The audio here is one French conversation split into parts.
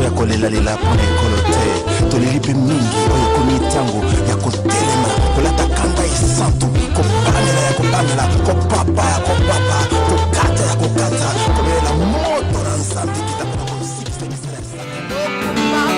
ya kolela pona ekolo te tolelipe mingi oyo komi ntango ya kotelema kolata kanda esantu kopamela ya kopamela kopapa ya kopapa kokata ya kokata komelela moto na nzambe kitapona kosikisa misala ya Satan.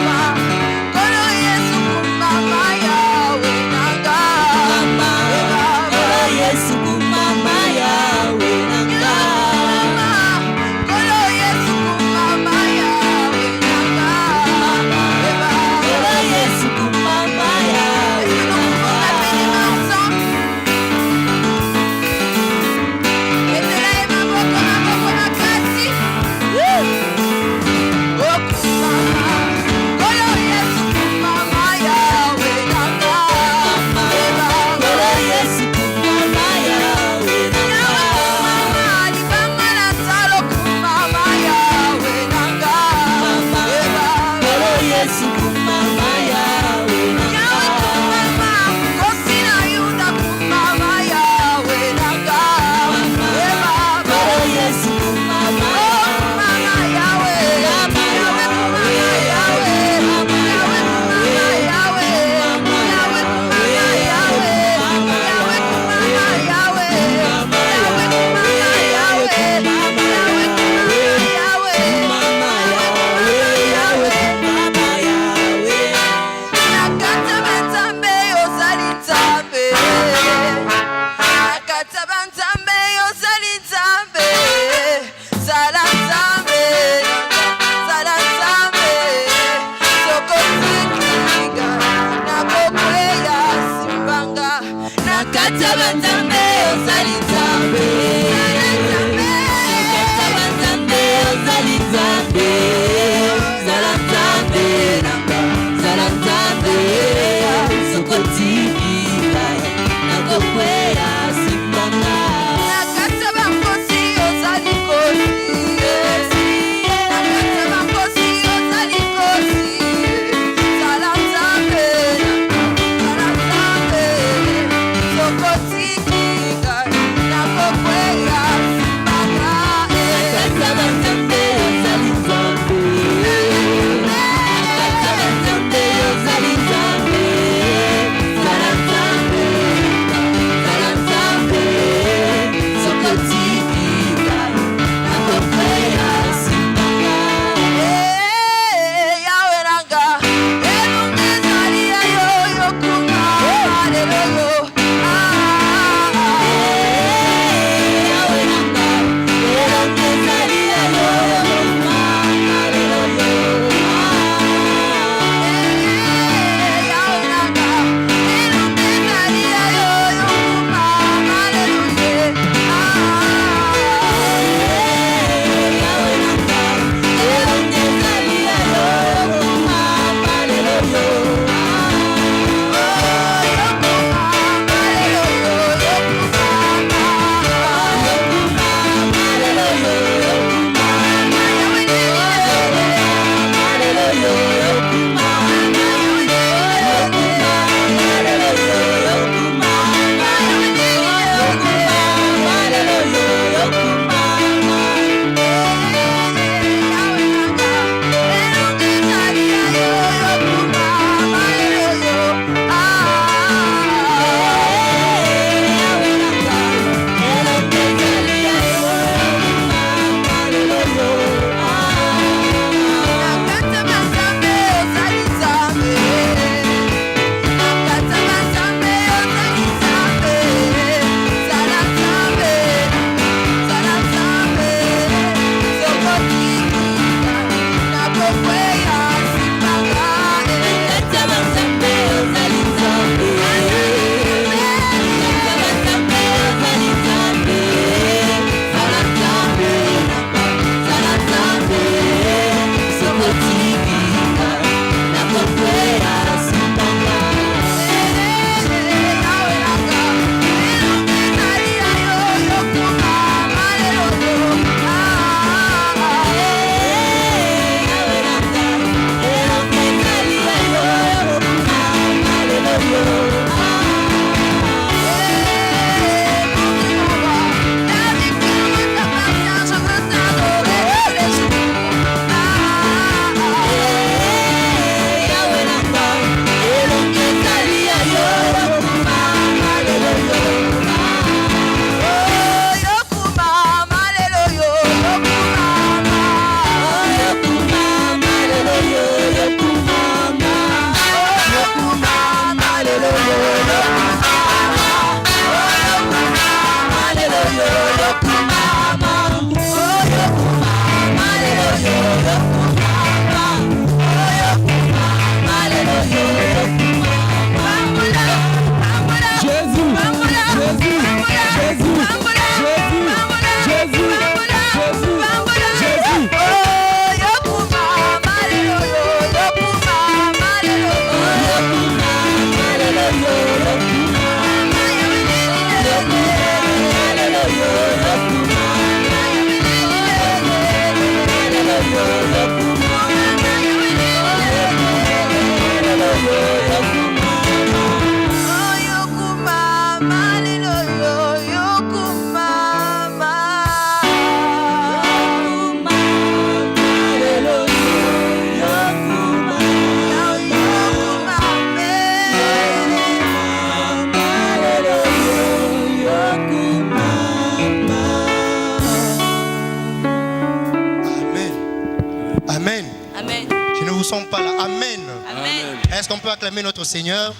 acclamer notre Seigneur.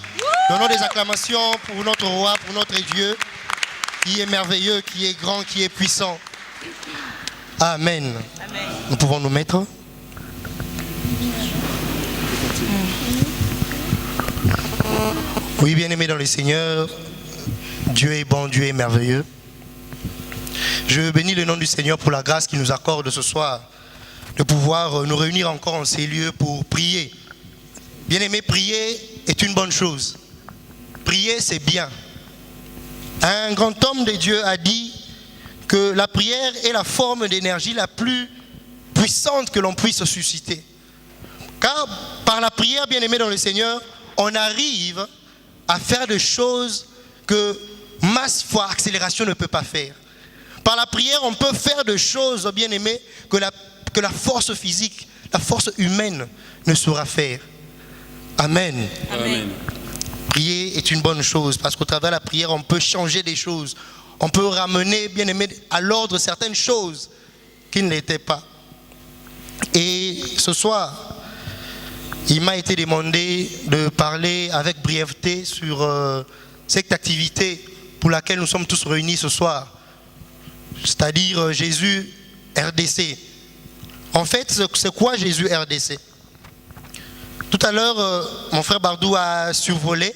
Donnons des acclamations pour notre roi, pour notre Dieu, qui est merveilleux, qui est grand, qui est puissant. Amen. Amen. Nous pouvons nous mettre. Oui, bien-aimés dans le Seigneur, Dieu est bon, Dieu est merveilleux. Je bénis le nom du Seigneur pour la grâce qu'il nous accorde ce soir de pouvoir nous réunir encore en ces lieux pour prier. Bien-aimés, prier est une bonne chose. Prier, c'est bien. Un grand homme de Dieu a dit que la prière est la forme d'énergie la plus puissante que l'on puisse susciter. Car par la prière, bien-aimés dans le Seigneur, on arrive à faire des choses que masse fois accélération ne peut pas faire. Par la prière, on peut faire des choses, bien-aimés, que la force physique, la force humaine ne saura faire. Amen. Amen. Prier est une bonne chose parce qu'au travers de la prière, on peut changer des choses. On peut ramener, bien-aimés, à l'ordre certaines choses qui ne l'étaient pas. Et ce soir, il m'a été demandé de parler avec brièveté sur cette activité pour laquelle nous sommes tous réunis ce soir. C'est-à-dire Jésus RDC. En fait, c'est quoi Jésus RDC? Tout à l'heure, mon frère Bardou a survolé,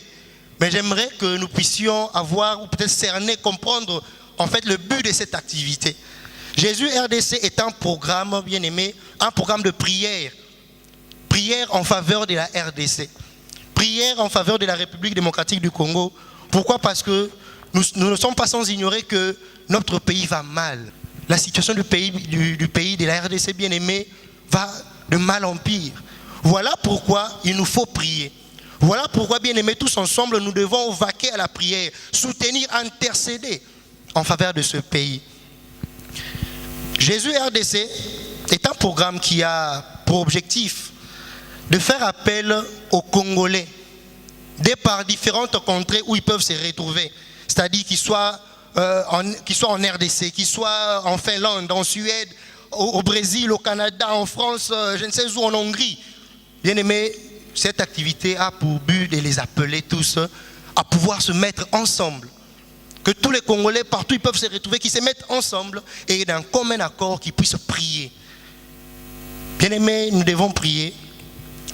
mais j'aimerais que nous puissions avoir, ou peut-être cerner, comprendre en fait le but de cette activité. Jésus RDC est un programme, bien aimé, un programme de prière. Prière en faveur de la RDC. Prière en faveur de la République démocratique du Congo. Pourquoi? Parce que nous ne sommes pas sans ignorer que notre pays va mal. La situation du pays de la RDC bien-aimée va de mal en pire. Voilà pourquoi il nous faut prier. Voilà pourquoi, bien-aimés, tous ensemble, nous devons vaquer à la prière, soutenir, intercéder en faveur de ce pays. Jésus RDC est un programme qui a pour objectif de faire appel aux Congolais, par différentes contrées où ils peuvent se retrouver. C'est-à-dire qu'ils soient en RDC, qu'ils soient en Finlande, en Suède, au Brésil, au Canada, en France, je ne sais où, en Hongrie. Bien aimé, cette activité a pour but de les appeler tous à pouvoir se mettre ensemble. Que tous les Congolais, partout ils peuvent se retrouver, qu'ils se mettent ensemble et d'un commun accord qu'ils puissent prier. Bien aimé, nous devons prier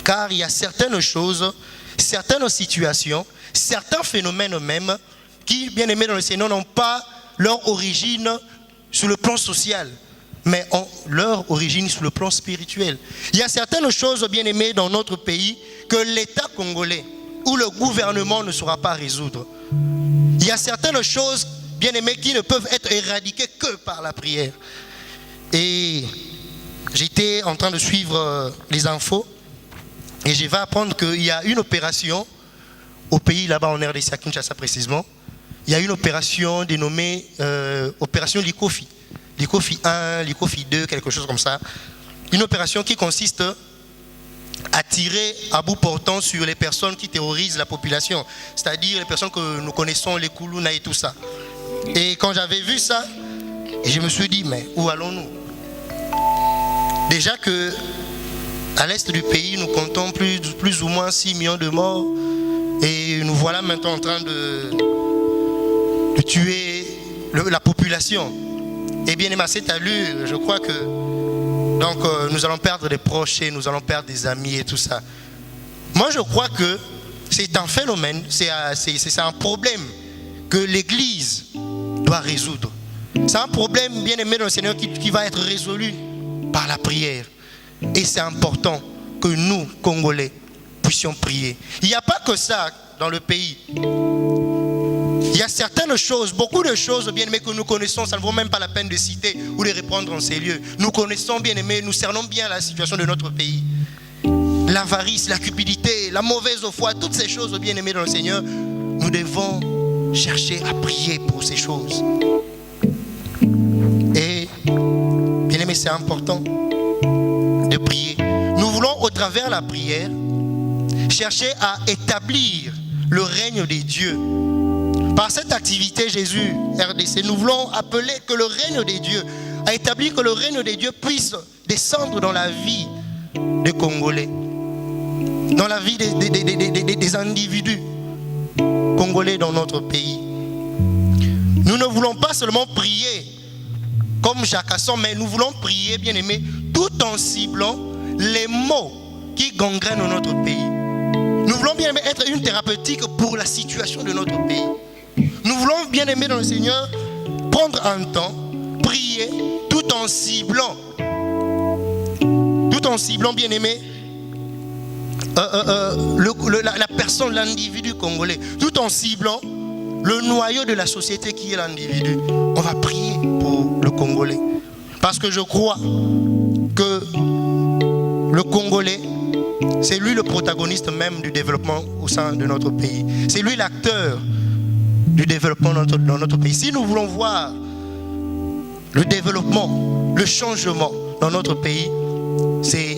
car il y a certaines choses, certaines situations, certains phénomènes même qui, bien aimés dans le Seigneur, n'ont pas leur origine sur le plan social, mais ont leur origine sur le plan spirituel. Il y a certaines choses, bien aimées, dans notre pays que l'État congolais ou le gouvernement ne saura pas résoudre. Il y a certaines choses, bien aimées, qui ne peuvent être éradiquées que par la prière. Et j'étais en train de suivre les infos et je vais apprendre qu'il y a une opération au pays là-bas en RDC, à Kinshasa précisément. Il y a une opération dénommée opération Likofi. Likofi 1, Likofi 2, quelque chose comme ça. Une opération qui consiste à tirer à bout portant sur les personnes qui terrorisent la population. C'est-à-dire les personnes que nous connaissons, les Koulouna et tout ça. Et quand j'avais vu ça, je me suis dit, mais où allons-nous? Déjà que à l'est du pays, nous comptons plus ou moins 6 millions de morts. Et nous voilà maintenant en train de tuer la population. Et bien aimé, à cette allure, je crois que donc, nous allons perdre des proches et nous allons perdre des amis et tout ça. Moi, je crois que c'est un phénomène, c'est un problème que l'Église doit résoudre. C'est un problème, bien aimé dans le Seigneur, qui va être résolu par la prière. Et c'est important que nous, Congolais, puissions prier. Il n'y a pas que ça dans le pays. Il y a certaines choses, beaucoup de choses, bien aimés, que nous connaissons, ça ne vaut même pas la peine de citer ou de répondre en ces lieux. Nous connaissons, bien aimés, nous cernons bien la situation de notre pays. L'avarice, la cupidité, la mauvaise foi, toutes ces choses, bien aimés dans le Seigneur, nous devons chercher à prier pour ces choses. Et, bien aimés, c'est important de prier. Nous voulons, au travers de la prière, chercher à établir le règne des dieux. Par cette activité, Jésus RDC, nous voulons appeler que le règne des dieux, à établir que le règne des dieux puisse descendre dans la vie des Congolais. dans la vie des individus congolais dans notre pays. Nous ne voulons pas seulement prier comme Jacasson, mais nous voulons prier, bien aimé, tout en ciblant les maux qui gangrènent notre pays. Nous voulons, bien aimé, être une thérapeutique pour la situation de notre pays. Nous voulons, bien aimé dans le Seigneur, prendre un temps, prier, tout en ciblant, bien aimé, la personne, l'individu congolais, tout en ciblant le noyau de la société qui est l'individu. On va prier pour le Congolais. Parce que je crois que le Congolais, c'est lui le protagoniste même du développement au sein de notre pays. C'est lui l'acteur du développement dans notre pays. Si nous voulons voir le développement, le changement dans notre pays, c'est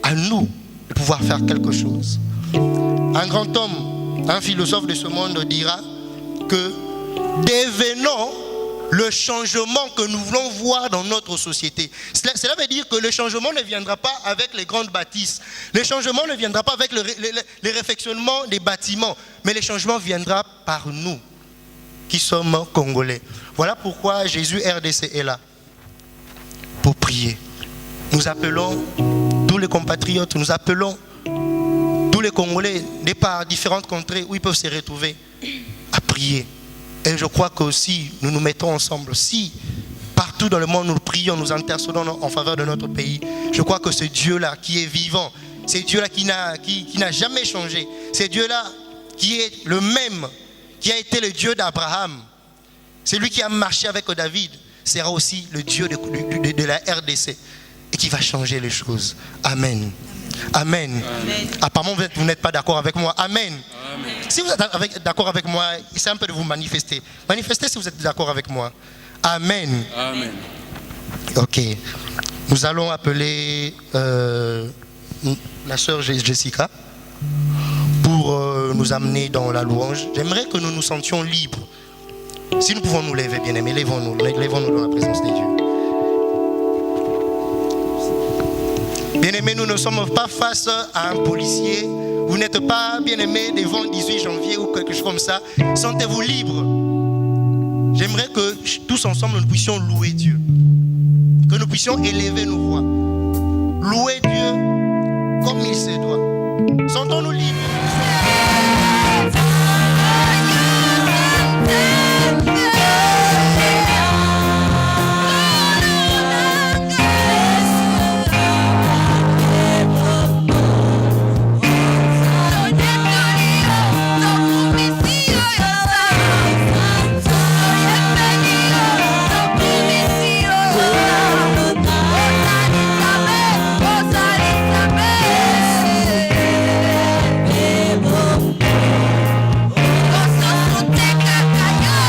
à nous de pouvoir faire quelque chose. Un grand homme, un philosophe de ce monde dira que devenons le changement que nous voulons voir dans notre société. Cela veut dire que le changement ne viendra pas avec les grandes bâtisses. Le changement ne viendra pas avec les réfectionnements des bâtiments. Mais le changement viendra par nous, qui sommes Congolais. Voilà pourquoi Jésus RDC est là, pour prier. Nous appelons tous les compatriotes, nous appelons tous les Congolais, par différentes contrées où ils peuvent se retrouver, à prier. Et je crois que si nous nous mettons ensemble, si partout dans le monde nous prions, nous intercédons en faveur de notre pays, je crois que ce Dieu-là qui est vivant, ce Dieu-là qui n'a jamais changé, ce Dieu-là qui est le même, qui a été le Dieu d'Abraham, c'est lui qui a marché avec David, sera aussi le Dieu de la RDC et qui va changer les choses. Amen. Amen. Amen. Apparemment, vous n'êtes pas d'accord avec moi. Amen. Amen. Si vous êtes d'accord avec moi, c'est un peu de vous manifester. Manifestez si vous êtes d'accord avec moi. Amen. Amen. Ok. Nous allons appeler la sœur Jessica pour nous amener dans la louange. J'aimerais que nous nous sentions libres. Si nous pouvons nous lever, bien aimés, lèvons-nous dans la présence de Dieu. Bien-aimés, nous ne sommes pas face à un policier. Vous n'êtes pas, bien-aimés, devant le 18 janvier ou quelque chose comme ça. Sentez-vous libres. J'aimerais que tous ensemble, nous puissions louer Dieu. Que nous puissions élever nos voix. Louer Dieu comme il se doit. Sentons-nous libres. Kaya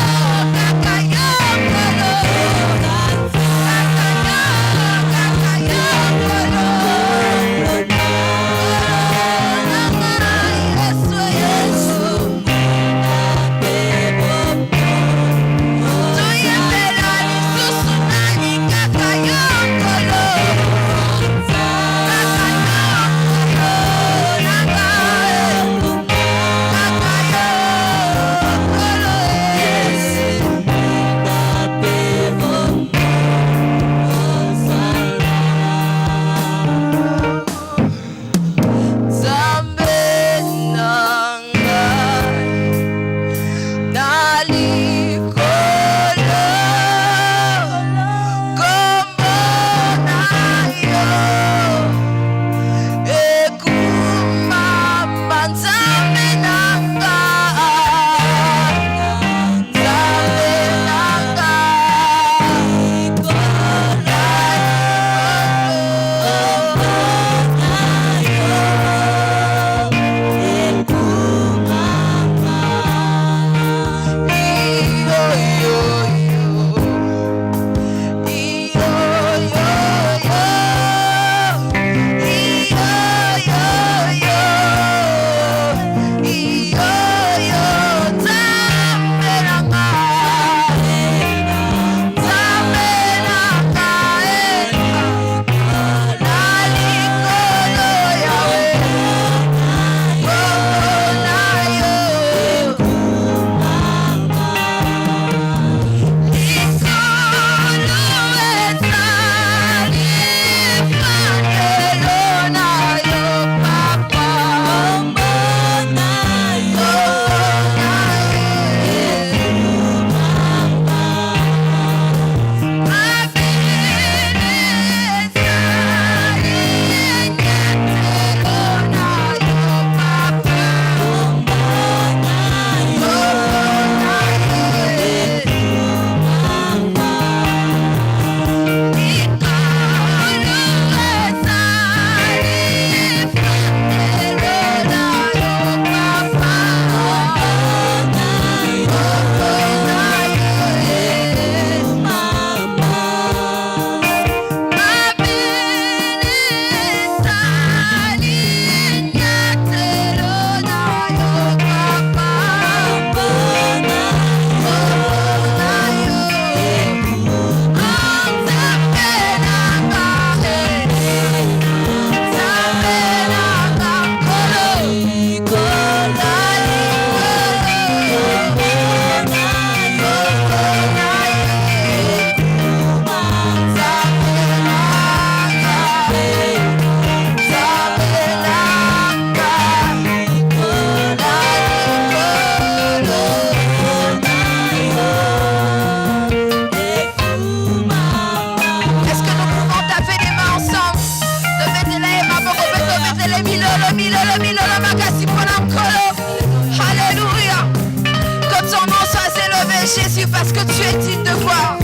Jésus parce que tu es digne de gloire.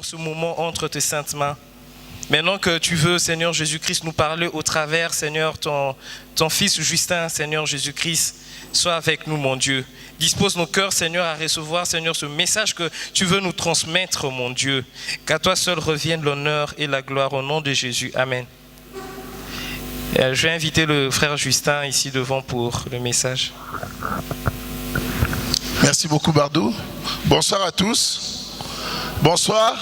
Ce moment entre tes saintes mains. Maintenant que tu veux, Seigneur Jésus-Christ, nous parler au travers, Seigneur, ton fils Justin, Seigneur Jésus-Christ, sois avec nous, mon Dieu. Dispose nos cœurs, Seigneur, à recevoir, Seigneur, ce message que tu veux nous transmettre, mon Dieu. Qu'à toi seul revienne l'honneur et la gloire au nom de Jésus. Amen. Je vais inviter le frère Justin ici devant pour le message. Merci beaucoup Bardou. Bonsoir à tous. Bonsoir.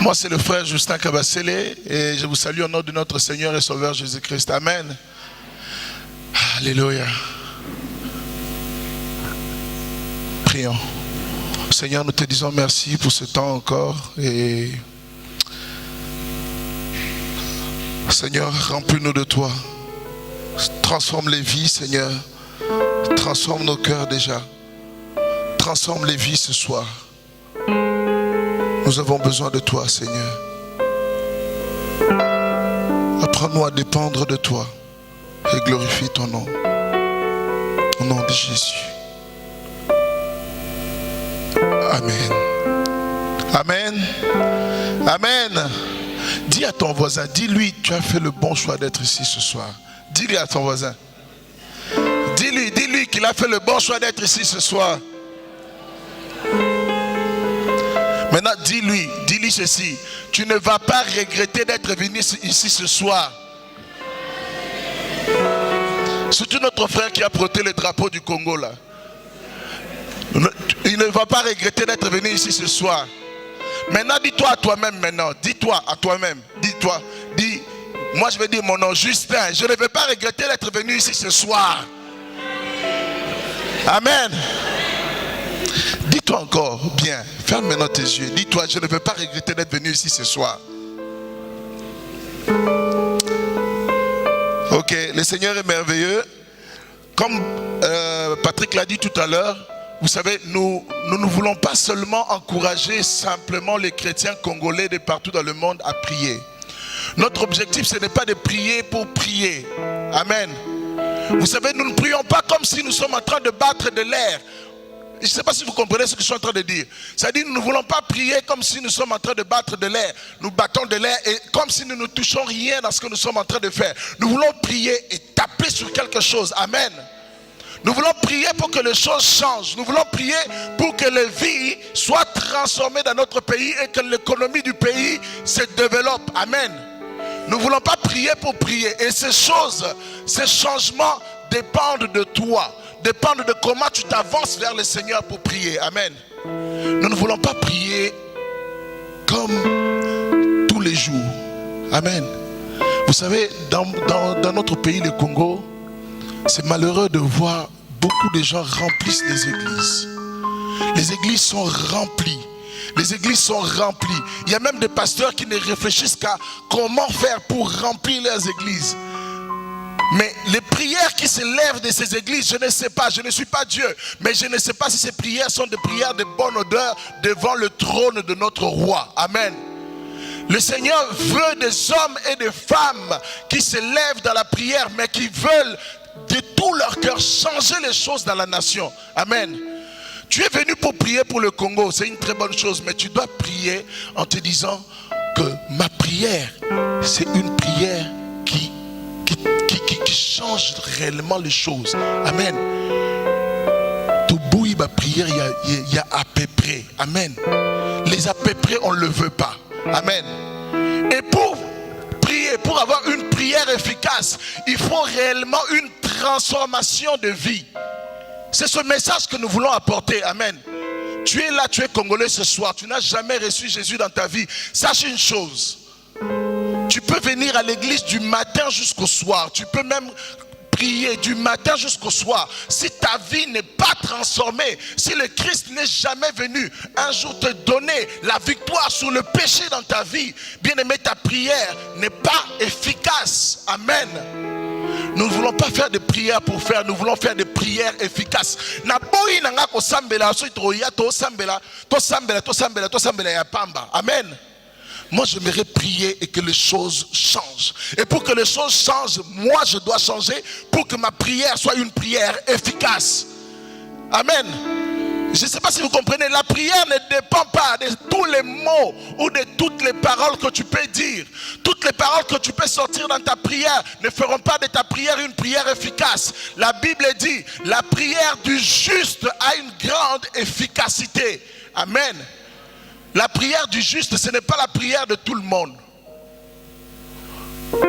Moi c'est le frère Justin Kabasele et je vous salue au nom de notre Seigneur et Sauveur Jésus-Christ. Amen. Alléluia. Prions. Seigneur, nous te disons merci pour ce temps encore et Seigneur, remplis-nous de toi. Transforme les vies, Seigneur. Transforme nos cœurs déjà. Transforme les vies ce soir. Nous avons besoin de toi, Seigneur. Apprends-nous à dépendre de toi et glorifie ton nom. Au nom de Jésus. Amen. Amen. Amen. Dis à ton voisin, dis-lui, tu as fait le bon choix d'être ici ce soir. Dis-lui à ton voisin. Dis-lui qu'il a fait le bon choix d'être ici ce soir. Maintenant, dis-lui ceci. Tu ne vas pas regretter d'être venu ici ce soir. Surtout notre frère qui a porté le drapeau du Congo là. Il ne va pas regretter d'être venu ici ce soir. Maintenant, dis-toi à toi-même maintenant. Dis-toi à toi-même. Dis-toi. Dis, moi je vais dire mon nom, Justin. Je ne vais pas regretter d'être venu ici ce soir. Amen. Dis-toi encore bien. Ferme maintenant tes yeux. Dis-toi, je ne vais pas regretter d'être venu ici ce soir. Ok, le Seigneur est merveilleux. Comme Patrick l'a dit tout à l'heure, vous savez, nous ne voulons pas seulement encourager simplement les chrétiens congolais de partout dans le monde à prier. Notre objectif, ce n'est pas de prier pour prier. Amen. Vous savez, nous ne prions pas comme si nous sommes en train de battre de l'air. Je ne sais pas si vous comprenez ce que je suis en train de dire. C'est-à-dire, nous ne voulons pas prier comme si nous sommes en train de battre de l'air. Nous battons de l'air et comme si nous ne touchons rien dans ce que nous sommes en train de faire. Nous voulons prier et taper sur quelque chose. Amen. Nous voulons prier pour que les choses changent. Nous voulons prier pour que les vies soient transformées dans notre pays et que l'économie du pays se développe. Amen. Nous ne voulons pas prier pour prier. Et ces choses, ces changements dépendent de toi. Dépendent de comment tu t'avances vers le Seigneur pour prier. Amen. Nous ne voulons pas prier comme tous les jours. Amen. Vous savez, dans notre pays, le Congo, c'est malheureux de voir beaucoup de gens remplissent les églises. Les églises sont remplies. Les églises sont remplies. Il y a même des pasteurs qui ne réfléchissent qu'à comment faire pour remplir leurs églises. Mais les prières qui s'élèvent de ces églises, je ne sais pas, je ne suis pas Dieu, mais je ne sais pas si ces prières sont des prières de bonne odeur devant le trône de notre roi. Amen. Le Seigneur veut des hommes et des femmes qui s'élèvent dans la prière, mais qui veulent de tout leur cœur changer les choses dans la nation. Amen. Tu es venu pour prier pour le Congo, c'est une très bonne chose, mais tu dois prier en te disant que ma prière, c'est une prière qui change réellement les choses. Amen. Tout bouille ma prière, il y a à peu près. Amen. Les à peu près, on ne le veut pas. Amen. Et pour prier, pour avoir une prière efficace, il faut réellement une transformation de vie. C'est ce message que nous voulons apporter. Amen. Tu es là, tu es congolais ce soir, tu n'as jamais reçu Jésus dans ta vie. Sache une chose. Tu peux venir à l'église du matin jusqu'au soir. Tu peux même prier du matin jusqu'au soir. Si ta vie n'est pas transformée, si le Christ n'est jamais venu un jour te donner la victoire sur le péché dans ta vie, bien aimé, ta prière n'est pas efficace. Amen. Nous ne voulons pas faire des prières pour faire, nous voulons faire des prières efficaces. Amen. Moi, j'aimerais prier et que les choses changent. Et pour que les choses changent, moi, je dois changer pour que ma prière soit une prière efficace. Amen. Je ne sais pas si vous comprenez, la prière ne dépend pas de tous les mots ou de toutes les paroles que tu peux dire. Toutes les paroles que tu peux sortir dans ta prière ne feront pas de ta prière une prière efficace. La Bible dit, la prière du juste a une grande efficacité. Amen. La prière du juste, ce n'est pas la prière de tout le monde.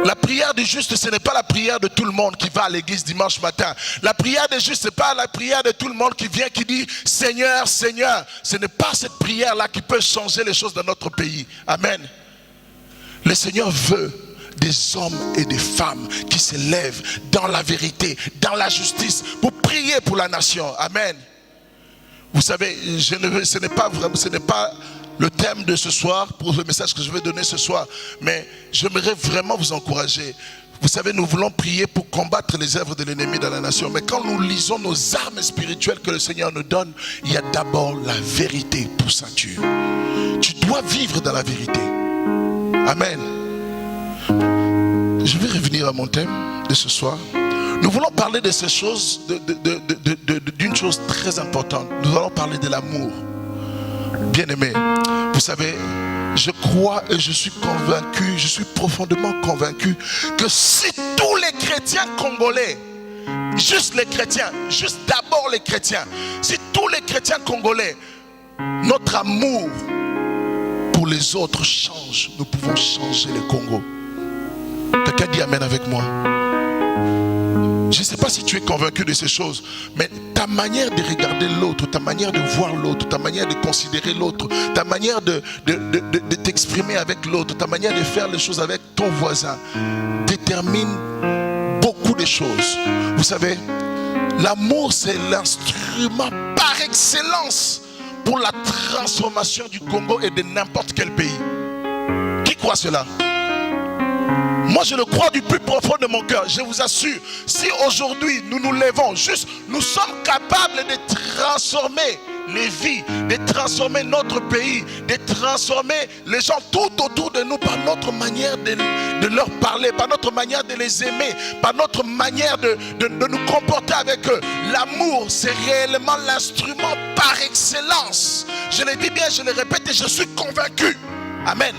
La prière du juste, ce n'est pas la prière de tout le monde qui va à l'église dimanche matin. La prière du juste, ce n'est pas la prière de tout le monde qui vient, qui dit Seigneur, Seigneur. Ce n'est pas cette prière-là qui peut changer les choses dans notre pays. Amen. Le Seigneur veut des hommes et des femmes qui se lèvent dans la vérité, dans la justice, pour prier pour la nation. Amen. Vous savez, ce n'est pas le thème de ce soir, pour le message que je vais donner ce soir, mais j'aimerais vraiment vous encourager. Vous savez, nous voulons prier pour combattre les œuvres de l'ennemi dans la nation, mais quand nous lisons nos armes spirituelles que le Seigneur nous donne, il y a d'abord la vérité pour ceinture. Tu dois vivre dans la vérité. Amen. Je vais revenir à mon thème de ce soir. Nous voulons parler de ces choses, d'une chose très importante. Nous allons parler de l'amour. Bien-aimés, vous savez, je crois et je suis convaincu, je suis profondément convaincu que si tous les chrétiens congolais, juste les chrétiens, juste d'abord les chrétiens, si tous les chrétiens congolais, notre amour pour les autres change, nous pouvons changer le Congo. Quelqu'un dit Amen avec moi. Je ne sais pas si tu es convaincu de ces choses, mais ta manière de regarder l'autre, ta manière de voir l'autre, ta manière de considérer l'autre, ta manière de t'exprimer avec l'autre, ta manière de faire les choses avec ton voisin, détermine beaucoup de choses. Vous savez, l'amour, c'est l'instrument par excellence pour la transformation du Congo et de n'importe quel pays. Qui croit cela? Moi je le crois du plus profond de mon cœur. Je vous assure, si aujourd'hui nous nous levons, juste nous sommes capables de transformer les vies, de transformer notre pays, de transformer les gens tout autour de nous par notre manière de leur parler, par notre manière de les aimer, par notre manière de nous comporter avec eux. L'amour, c'est réellement l'instrument par excellence. Je le dis bien, je le répète et je suis convaincu. Amen.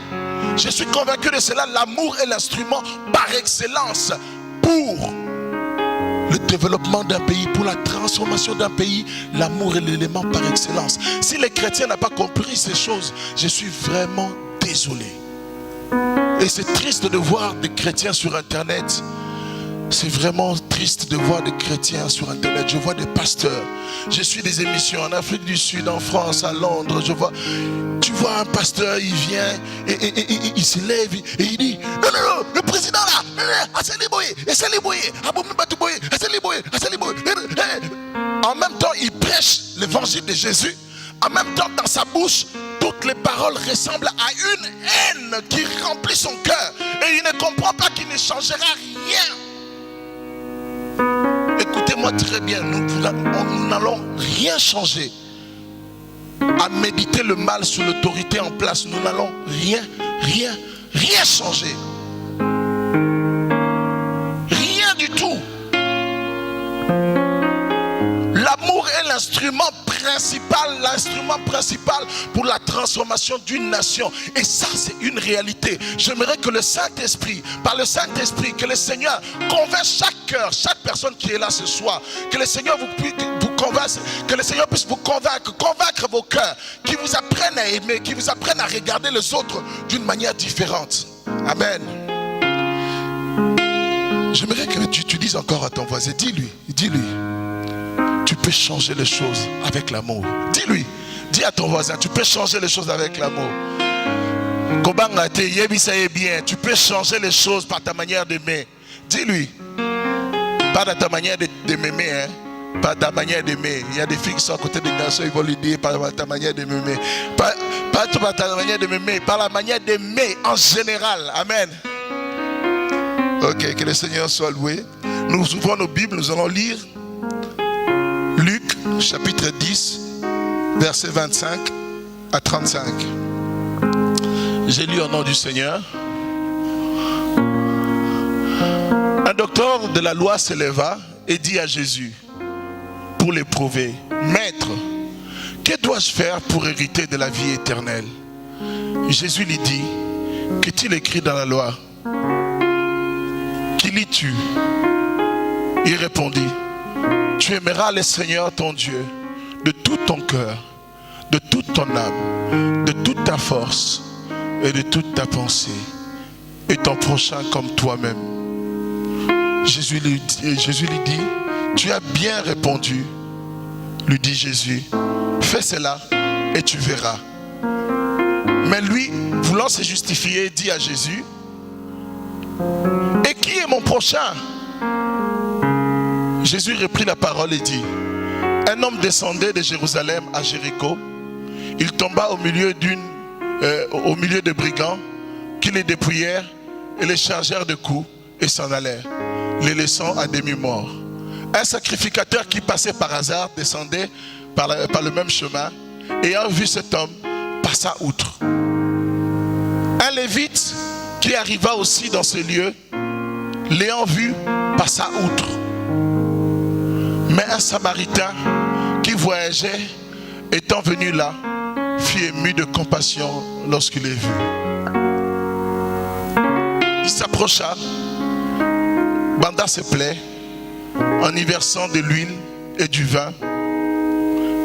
Je suis convaincu de cela. L'amour est l'instrument par excellence pour le développement d'un pays, pour la transformation d'un pays. L'amour est l'élément par excellence. Si les chrétiens n'ont pas compris ces choses, je suis vraiment désolé. Et c'est triste de voir des chrétiens sur Internet. C'est vraiment triste de voir des chrétiens sur Internet. Je vois des pasteurs. Je suis des émissions en Afrique du Sud, en France, à Londres. Tu vois un pasteur, il vient et il se lève et il dit non, le président là, en même temps, il prêche l'évangile de Jésus. En même temps, dans sa bouche, toutes les paroles ressemblent à une haine qui remplit son cœur. Et il ne comprend pas qu'il ne changera rien. Écoutez-moi très bien, nous n'allons rien changer. À méditer le mal sous l'autorité en place, nous n'allons rien changer. Rien du tout. L'amour est l'instrument principal pour la transformation d'une nation. Et ça, c'est une réalité. J'aimerais que le Saint-Esprit, par le Saint-Esprit, que le Seigneur convainc chaque cœur, chaque personne qui est là ce soir, que le Seigneur vous convainc, que le Seigneur puisse vous convaincre vos cœurs, qui vous apprennent à aimer, qui vous apprennent à regarder les autres d'une manière différente. Amen. J'aimerais que tu dises encore à ton voisin, dis-lui. Tu peux changer les choses avec l'amour. Dis-lui, dis à ton voisin, tu peux changer les choses avec l'amour. Tu peux changer les choses par ta manière d'aimer. Dis-lui, pas de ta manière de m'aimer, hein? Pas ta manière d'aimer. Il y a des filles qui sont à côté des garçons, ils vont lui dire par ta manière de m'aimer. Pas par ta manière de m'aimer, par la manière d'aimer en général. Amen. Ok, que le Seigneur soit loué. Nous ouvrons nos Bibles, nous allons lire Luc, chapitre 10, versets 25 à 35. J'ai lu au nom du Seigneur. Un docteur de la loi se leva et dit à Jésus, pour l'éprouver, Maître, que dois-je faire pour hériter de la vie éternelle? Jésus lui dit, qu'est-il écrit dans la loi? Qui lis-tu? Il répondit, tu aimeras le Seigneur ton Dieu de tout ton cœur, de toute ton âme, de toute ta force et de toute ta pensée. et ton prochain comme toi-même. Jésus lui dit, tu as bien répondu, lui dit Jésus, fais cela et tu verras. Mais lui, voulant se justifier, dit à Jésus, et qui est mon prochain? Jésus reprit la parole et dit, un homme descendait de Jérusalem à Jéricho. Il tomba au milieu de brigands qui les dépouillèrent et les chargèrent de coups et s'en allèrent, les laissant à demi-morts. Un sacrificateur qui passait par hasard descendait par le même chemin, ayant vu cet homme, passa outre. Un lévite qui arriva aussi dans ce lieu, l'ayant vu, passa outre. Mais un samaritain qui voyageait, étant venu là, fut ému de compassion lorsqu'il l'eut vu. Il s'approcha, banda ses plaies, en y versant de l'huile et du vin,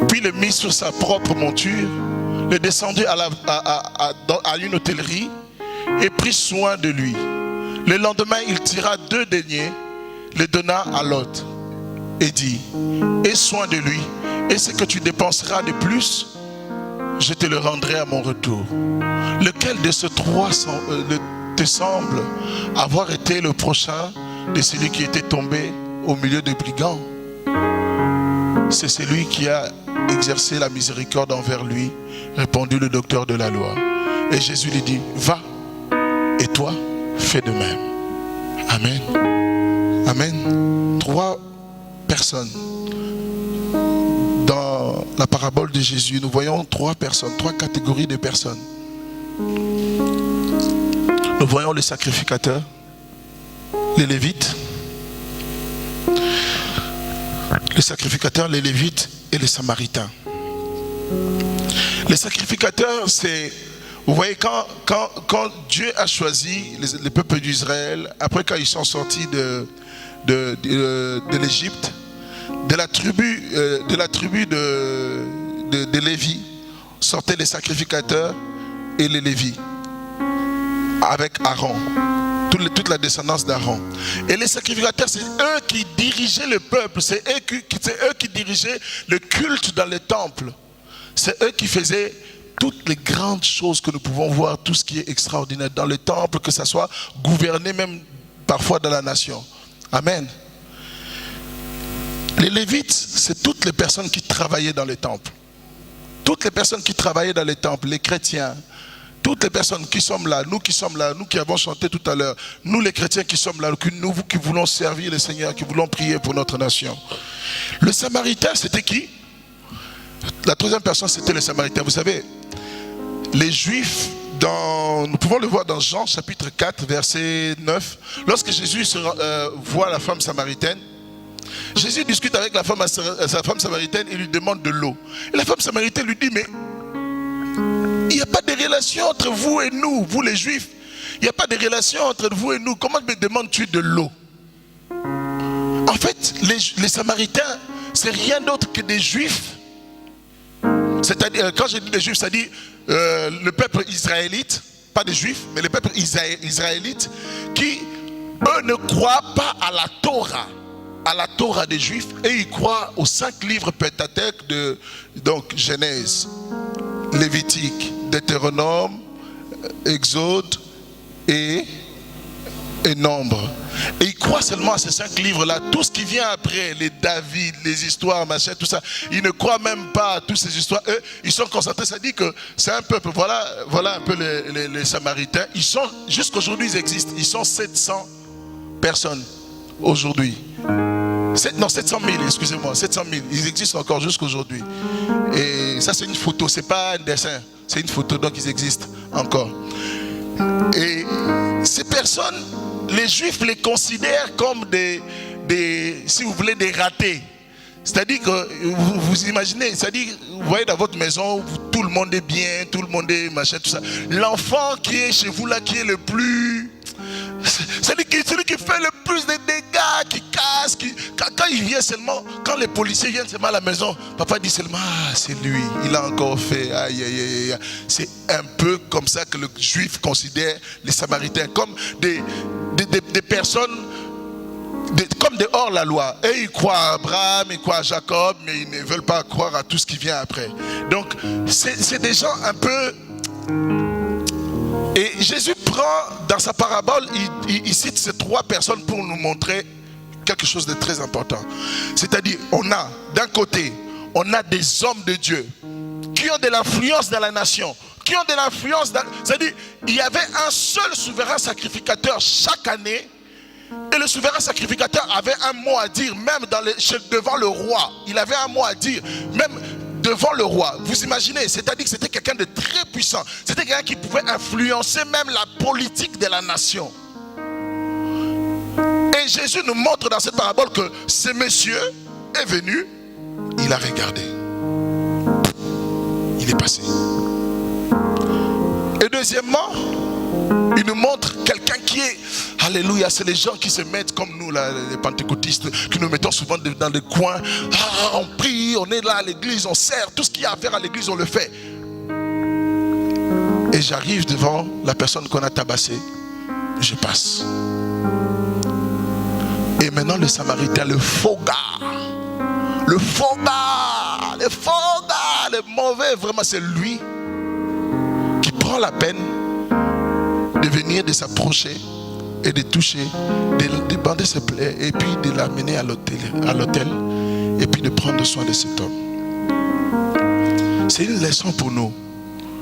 puis le mit sur sa propre monture, le descendit à une hôtellerie et prit soin de lui. Le lendemain, il tira 2 deniers, les donna à l'hôte et dit, aie soin de lui, et ce que tu dépenseras de plus, je te le rendrai à mon retour. Lequel de ces 3 te semble avoir été le prochain de celui qui était tombé au milieu des brigands? C'est celui qui a exercé la miséricorde envers lui, répondit le docteur de la loi. Et Jésus lui dit, va, et toi, fais de même. Amen. Amen. 3 personnes. Dans la parabole de Jésus, nous voyons 3 personnes, 3 catégories de personnes. Nous voyons les sacrificateurs, les lévites, les lévites et les samaritains. Les sacrificateurs, c'est, vous voyez, quand Dieu a choisi les peuples d'Israël, après quand ils sont sortis de l'Égypte, de la tribu de Lévi, sortaient les sacrificateurs et les Lévis, avec Aaron, toute la descendance d'Aaron. Et les sacrificateurs, c'est eux qui dirigeaient le peuple, c'est eux qui dirigeaient le culte dans les temples. C'est eux qui faisaient toutes les grandes choses que nous pouvons voir, tout ce qui est extraordinaire dans le temple, que ça soit gouverné même parfois dans la nation. Amen. Les Lévites, c'est toutes les personnes qui travaillaient dans les temples. Toutes les personnes qui travaillaient dans les temples, les chrétiens, toutes les personnes qui sommes là, nous qui avons chanté tout à l'heure, nous les chrétiens qui sommes là, nous qui voulons servir le Seigneur, qui voulons prier pour notre nation. Le Samaritain, c'était qui? La 3e personne, c'était le Samaritain. Vous savez, les Juifs, nous pouvons le voir dans Jean chapitre 4, verset 9, lorsque Jésus voit la femme samaritaine, Jésus discute avec sa femme samaritaine et lui demande de l'eau. Et la femme samaritaine lui dit, mais il n'y a pas de relation entre vous et nous, vous les Juifs. Il n'y a pas de relation entre vous et nous. Comment me demandes-tu de l'eau? En fait, les Samaritains, c'est rien d'autre que des Juifs. C'est-à-dire, quand je dis des Juifs, c'est-à-dire le peuple israélite, pas des Juifs, mais le peuple israélite, qui, eux, ne croient pas à la Torah des Juifs, et ils croient aux 5 livres Pentateuque donc Genèse, Lévitique, Deutéronome, Exode et Nombre. Et ils croient seulement à ces 5 livres-là. Tout ce qui vient après, les David, les histoires, machin, tout ça, ils ne croient même pas à toutes ces histoires. Eux, ils sont concentrés. Ça dit que c'est un peuple. Voilà un peu les Samaritains. Jusqu'aujourd'hui, ils existent. Ils sont 700 personnes aujourd'hui. 700 000, excusez-moi, 700 000. Ils existent encore jusqu'aujourd'hui. Et ça, c'est une photo, c'est pas un dessin. C'est une photo, donc ils existent encore. Et ces personnes, les Juifs les considèrent comme si vous voulez, des ratés. C'est-à-dire que vous imaginez, c'est-à-dire, vous voyez dans votre maison, tout le monde est bien, tout le monde est machin, tout ça. L'enfant qui est chez vous là, qui est le plus... C'est celui qui fait le plus de dégâts, qui casse. Quand il vient seulement, quand les policiers viennent seulement à la maison, papa dit seulement, ah, c'est lui, il a encore fait. Aïe, aïe, aïe, aïe. C'est un peu comme ça que le juif considère les Samaritains, comme des personnes, comme des hors-la-loi. Et ils croient à Abraham, ils croient à Jacob, mais ils ne veulent pas croire à tout ce qui vient après. Donc, c'est des gens un peu... Et Jésus prend, dans sa parabole, il cite ces 3 personnes pour nous montrer quelque chose de très important. C'est-à-dire, on a, d'un côté, on a des hommes de Dieu qui ont de l'influence dans la nation, qui ont de l'influence dans... C'est-à-dire, il y avait un seul souverain sacrificateur chaque année, et le souverain sacrificateur avait un mot à dire, même devant le roi. Il avait un mot à dire, même devant le roi. Vous imaginez, c'est-à-dire que c'était quelqu'un de très puissant. C'était quelqu'un qui pouvait influencer même la politique de la nation. Et Jésus nous montre dans cette parabole que ce monsieur est venu, il a regardé. Il est passé. Et deuxièmement, il nous montre quelqu'un qui est, alléluia, c'est les gens qui se mettent comme nous, là, les pentecôtistes, qui nous mettons souvent dans des coins. Ah, on prie, on est là à l'église, on sert, tout ce qu'il y a à faire à l'église, on le fait. Et j'arrive devant la personne qu'on a tabassée, je passe. Et maintenant le Samaritain, le faux gars, le mauvais, vraiment c'est lui qui prend la peine de venir, de s'approcher et de toucher, de bander ses plaies et puis de l'amener à l'hôtel et puis de prendre soin de cet homme. C'est une leçon pour nous,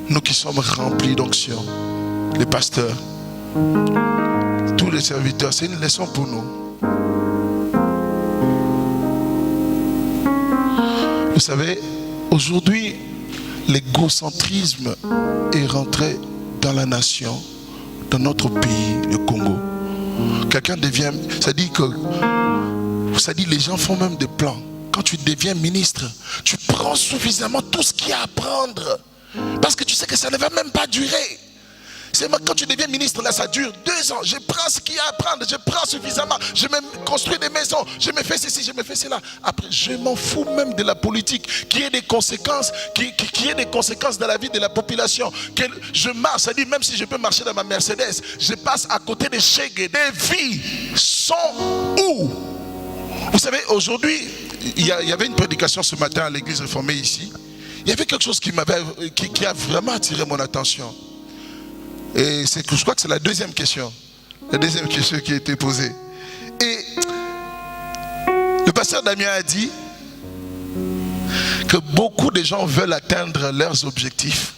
nous qui sommes remplis d'onction, les pasteurs, tous les serviteurs, c'est une leçon pour nous. Vous savez, aujourd'hui, l'égocentrisme est rentré dans la nation, dans notre pays, le Congo. Quelqu'un devient, ça dit les gens font même des plans. Quand tu deviens ministre, tu prends suffisamment tout ce qu'il y a à prendre. Parce que tu sais que ça ne va même pas durer. C'est moi, quand tu deviens ministre, là, ça dure 2 ans. Je prends ce qu'il y a à prendre, je prends suffisamment. Je me construis des maisons, je me fais ceci, je me fais cela. Après, je m'en fous même de la politique, qui ait des conséquences, qui ait des conséquences dans la vie de la population. Que je marche, ça dit, même si je peux marcher dans ma Mercedes, je passe à côté des chèques. Des vies sont où? Vous savez, aujourd'hui, il y avait une prédication ce matin à l'église réformée ici. Il y avait quelque chose qui a vraiment attiré mon attention. Et je crois que c'est la deuxième question. La deuxième question qui a été posée. Et le pasteur Damien a dit que beaucoup de gens veulent atteindre leurs objectifs.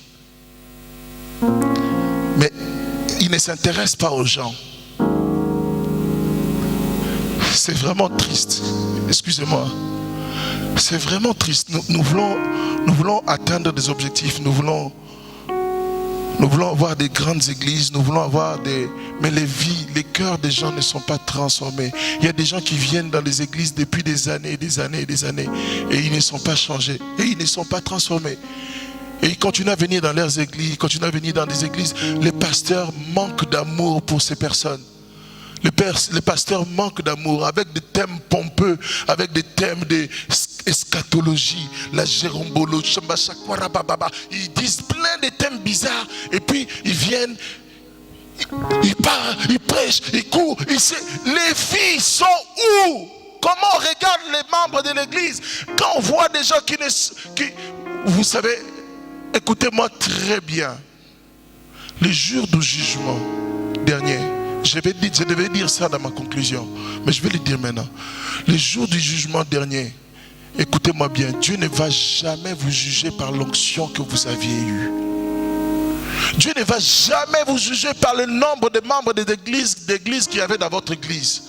Mais ils ne s'intéressent pas aux gens. C'est vraiment triste. Excusez-moi. C'est vraiment triste. Nous voulons atteindre des objectifs. Nous voulons avoir des grandes églises, nous voulons avoir des... Mais les cœurs des gens ne sont pas transformés. Il y a des gens qui viennent dans les églises depuis des années et des années et des années. Et ils ne sont pas changés. Et ils ne sont pas transformés. Et ils continuent à venir dans leurs églises, ils continuent à venir dans des églises. Les pasteurs manquent d'amour pour ces personnes. Les pasteurs manquent d'amour avec des thèmes pompeux, avec des thèmes d'eschatologie, la gérombologie, ils disent plein de thèmes bizarres et puis ils viennent, ils parlent, ils prêchent, ils courent. Les filles sont où? Comment on regarde les membres de l'église quand on voit des gens qui... Vous savez, écoutez-moi très bien. Le jour du jugement dernier, je devais dire ça dans ma conclusion, mais je vais le dire maintenant. Le jour du jugement dernier, écoutez-moi bien, Dieu ne va jamais vous juger par l'onction que vous aviez eue. Dieu ne va jamais vous juger par le nombre de membres d'église qu'il y avait dans votre église.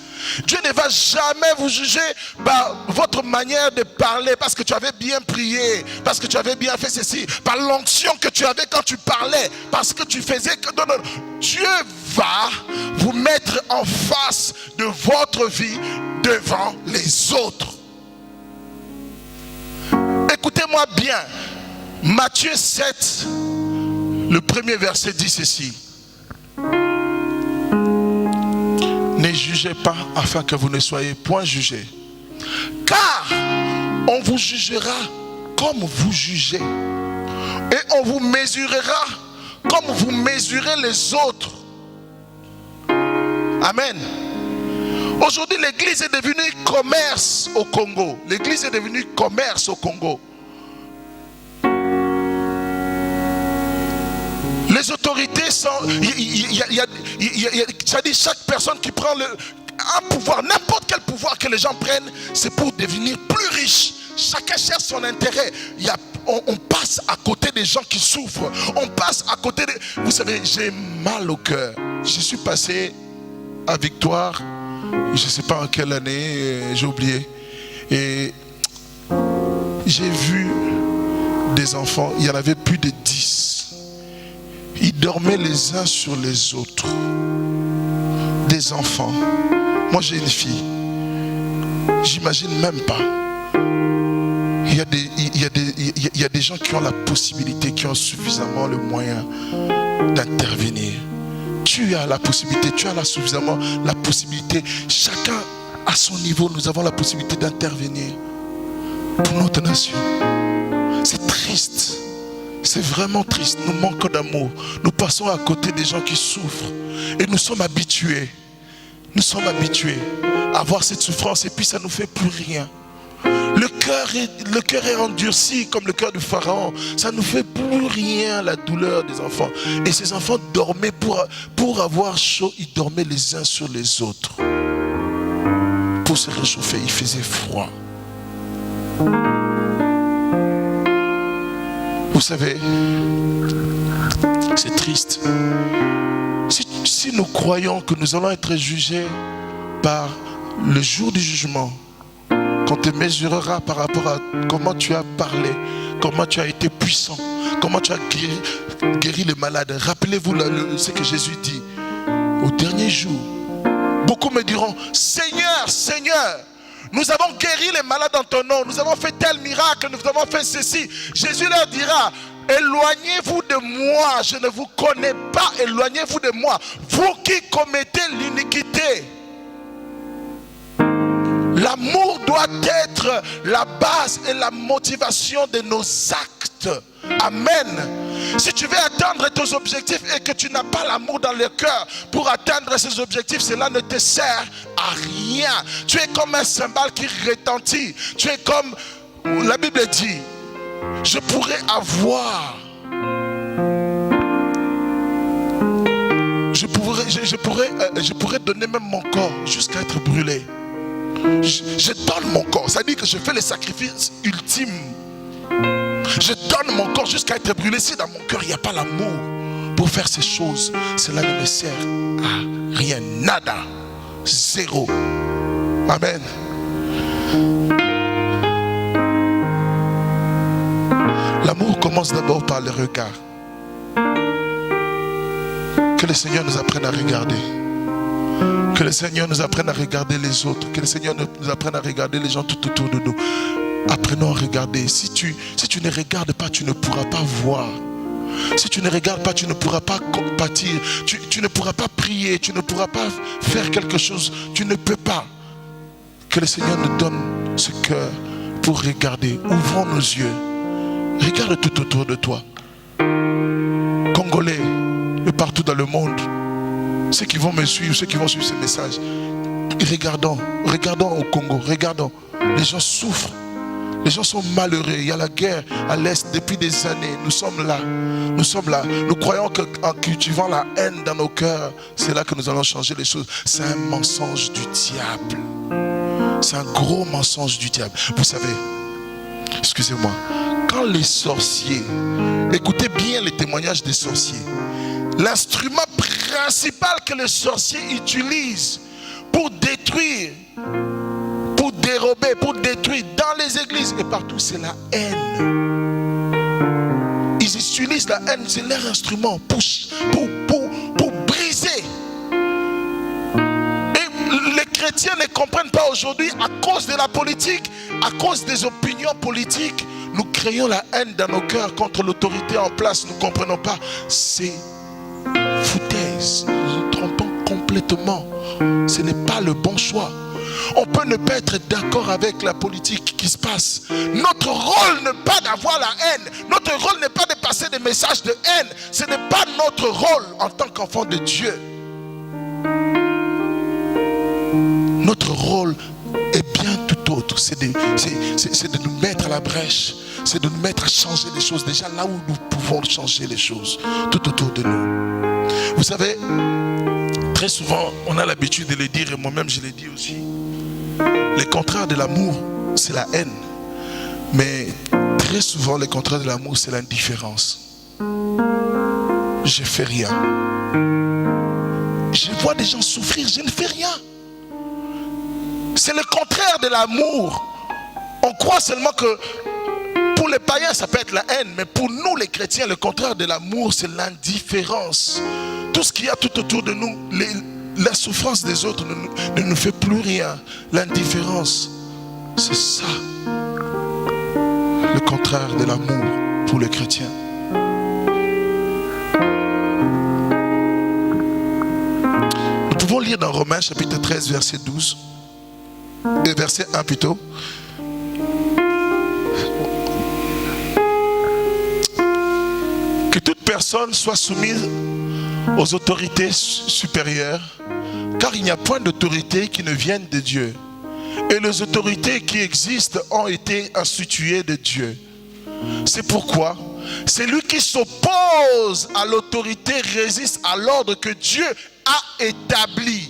Dieu ne va jamais vous juger par votre manière de parler, parce que tu avais bien prié, parce que tu avais bien fait ceci, par l'onction que tu avais quand tu parlais, parce que tu faisais que... Non. Dieu va vous mettre en face de votre vie devant les autres. Écoutez-moi bien. Matthieu 7, le premier verset dit ceci. Ne jugez pas afin que vous ne soyez point jugés. Car on vous jugera comme vous jugez. Et on vous mesurera comme vous mesurez les autres. Amen. Aujourd'hui, l'église est devenue commerce au Congo. L'église est devenue commerce au Congo. Les autorités sont... C'est-à-dire chaque personne qui prend un pouvoir, n'importe quel pouvoir que les gens prennent, c'est pour devenir plus riche. Chacun cherche son intérêt. On passe à côté des gens qui souffrent. On passe à côté des... Vous savez, j'ai mal au cœur. Je suis passé à Victoire, je ne sais pas en quelle année, j'ai oublié. Et j'ai vu des enfants, il y en avait plus de 10. Ils dormaient les uns sur les autres. Des enfants. Moi j'ai une fille. J'imagine même pas. Il y a des gens qui ont la possibilité, qui ont suffisamment le moyen d'intervenir. Tu as la possibilité, tu as suffisamment la possibilité. Chacun à son niveau, nous avons la possibilité d'intervenir pour notre nation. C'est triste. C'est vraiment triste. Nous manquons d'amour. Nous passons à côté des gens qui souffrent. Et nous sommes habitués. Nous sommes habitués à voir cette souffrance et puis ça ne nous fait plus rien. Le cœur est endurci comme le cœur du Pharaon. Ça ne nous fait plus rien, la douleur des enfants. Et ces enfants dormaient pour avoir chaud. Ils dormaient les uns sur les autres. Pour se réchauffer, il faisait froid. Vous savez, c'est triste. Si nous croyons que nous allons être jugés par le jour du jugement, qu'on te mesurera par rapport à comment tu as parlé, comment tu as été puissant, comment tu as guéri les malades. Rappelez-vous ce que Jésus dit. Au dernier jour, beaucoup me diront, Seigneur, Seigneur, nous avons guéri les malades en ton nom, nous avons fait tel miracle, nous avons fait ceci. Jésus leur dira, éloignez-vous de moi, je ne vous connais pas, éloignez-vous de moi, vous qui commettez l'iniquité. L'amour doit être la base et la motivation de nos actes. Amen. Si tu veux atteindre tes objectifs et que tu n'as pas l'amour dans le cœur pour atteindre ces objectifs, cela ne te sert à rien. Tu es comme un cymbale qui retentit. Tu es comme, la Bible dit, je pourrais donner même mon corps jusqu'à être brûlé. Je donne mon corps, ça dit que je fais le sacrifice ultime. Je donne mon corps jusqu'à être brûlé. Si dans mon cœur il n'y a pas l'amour pour faire ces choses, cela ne me sert à rien, nada, zéro. Amen. L'amour commence d'abord par le regard. Que le Seigneur nous apprenne à regarder. Que le Seigneur nous apprenne à regarder les autres. Que le Seigneur nous apprenne à regarder les gens tout autour de nous. Apprenons à regarder. Si tu ne regardes pas, tu ne pourras pas voir. Si tu ne regardes pas, tu ne pourras pas compatir. Tu ne pourras pas prier. Tu ne pourras pas faire quelque chose. Tu ne peux pas. Que le Seigneur nous donne ce cœur pour regarder. Ouvrons nos yeux. Regarde tout autour de toi. Congolais et partout dans le monde. Ceux qui vont me suivre, ceux qui vont suivre ce message, regardons au Congo, regardons. Les gens souffrent, les gens sont malheureux. Il y a la guerre à l'Est depuis des années. Nous sommes là. Nous croyons qu'en cultivant la haine dans nos cœurs, c'est là que nous allons changer les choses. C'est un mensonge du diable. C'est un gros mensonge du diable. Vous savez, excusez-moi, quand les sorciers, écoutez bien les témoignages des sorciers, l'instrument principal que les sorciers utilisent pour détruire, pour dérober, pour détruire dans les églises et partout, c'est la haine. Ils utilisent la haine, c'est leur instrument pour briser. Et les chrétiens ne comprennent pas aujourd'hui, à cause de la politique, à cause des opinions politiques, nous créons la haine dans nos cœurs contre l'autorité en place. Nous ne comprenons pas. C'est foutaise. Nous nous trompons complètement. ce n'est pas le bon choix. On peut ne pas être d'accord avec la politique qui se passe. Notre rôle n'est pas d'avoir la haine. Notre rôle n'est pas de passer des messages de haine. Ce n'est pas notre rôle en tant qu'enfant de Dieu. Notre rôle est bien tout autre. C'est de nous mettre à la brèche. C'est de nous mettre à changer les choses. Déjà là où nous pouvons changer les choses. Tout autour de nous. Vous savez, très souvent, on a l'habitude de le dire, et moi-même je l'ai dit aussi. Le contraire de l'amour, c'est la haine. Mais très souvent, le contraire de l'amour, c'est l'indifférence. Je fais rien. Je vois des gens souffrir, je ne fais rien. C'est le contraire de l'amour. On croit seulement que pour les païens, ça peut être la haine. Mais pour nous, les chrétiens, le contraire de l'amour, c'est l'indifférence. Tout ce qu'il y a tout autour de nous, la souffrance des autres ne nous fait plus rien. L'indifférence, c'est ça. Le contraire de l'amour pour les chrétiens. Nous pouvons lire dans Romains chapitre 13, verset 12. Et verset 1 plutôt. Que toute personne soit soumise aux autorités supérieures, car il n'y a point d'autorité qui ne vienne de Dieu. Et les autorités qui existent ont été instituées de Dieu. C'est pourquoi celui qui s'oppose à l'autorité résiste à l'ordre que Dieu a établi.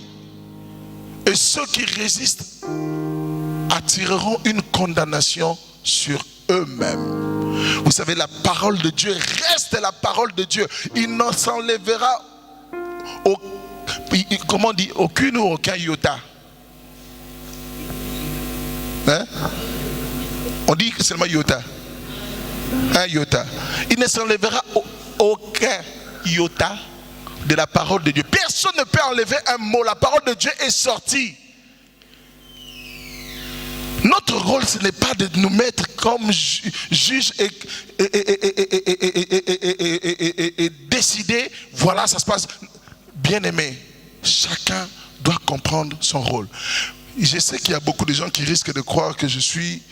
Et ceux qui résistent attireront une condamnation sur eux-mêmes. Vous savez, la parole de Dieu reste la parole de Dieu. Il n'en s'enlèvera comment on dit, aucune ou aucun iota. Hein? On dit seulement iota. Un iota. Il ne s'enlèvera aucun iota de la parole de Dieu. Personne ne peut enlever un mot. La parole de Dieu est sortie. Notre rôle, ce n'est pas de nous mettre comme juge et décider, voilà, ça se passe. Bien-aimé, chacun doit comprendre son rôle. Je sais qu'il y a beaucoup de gens qui risquent de croire que je suis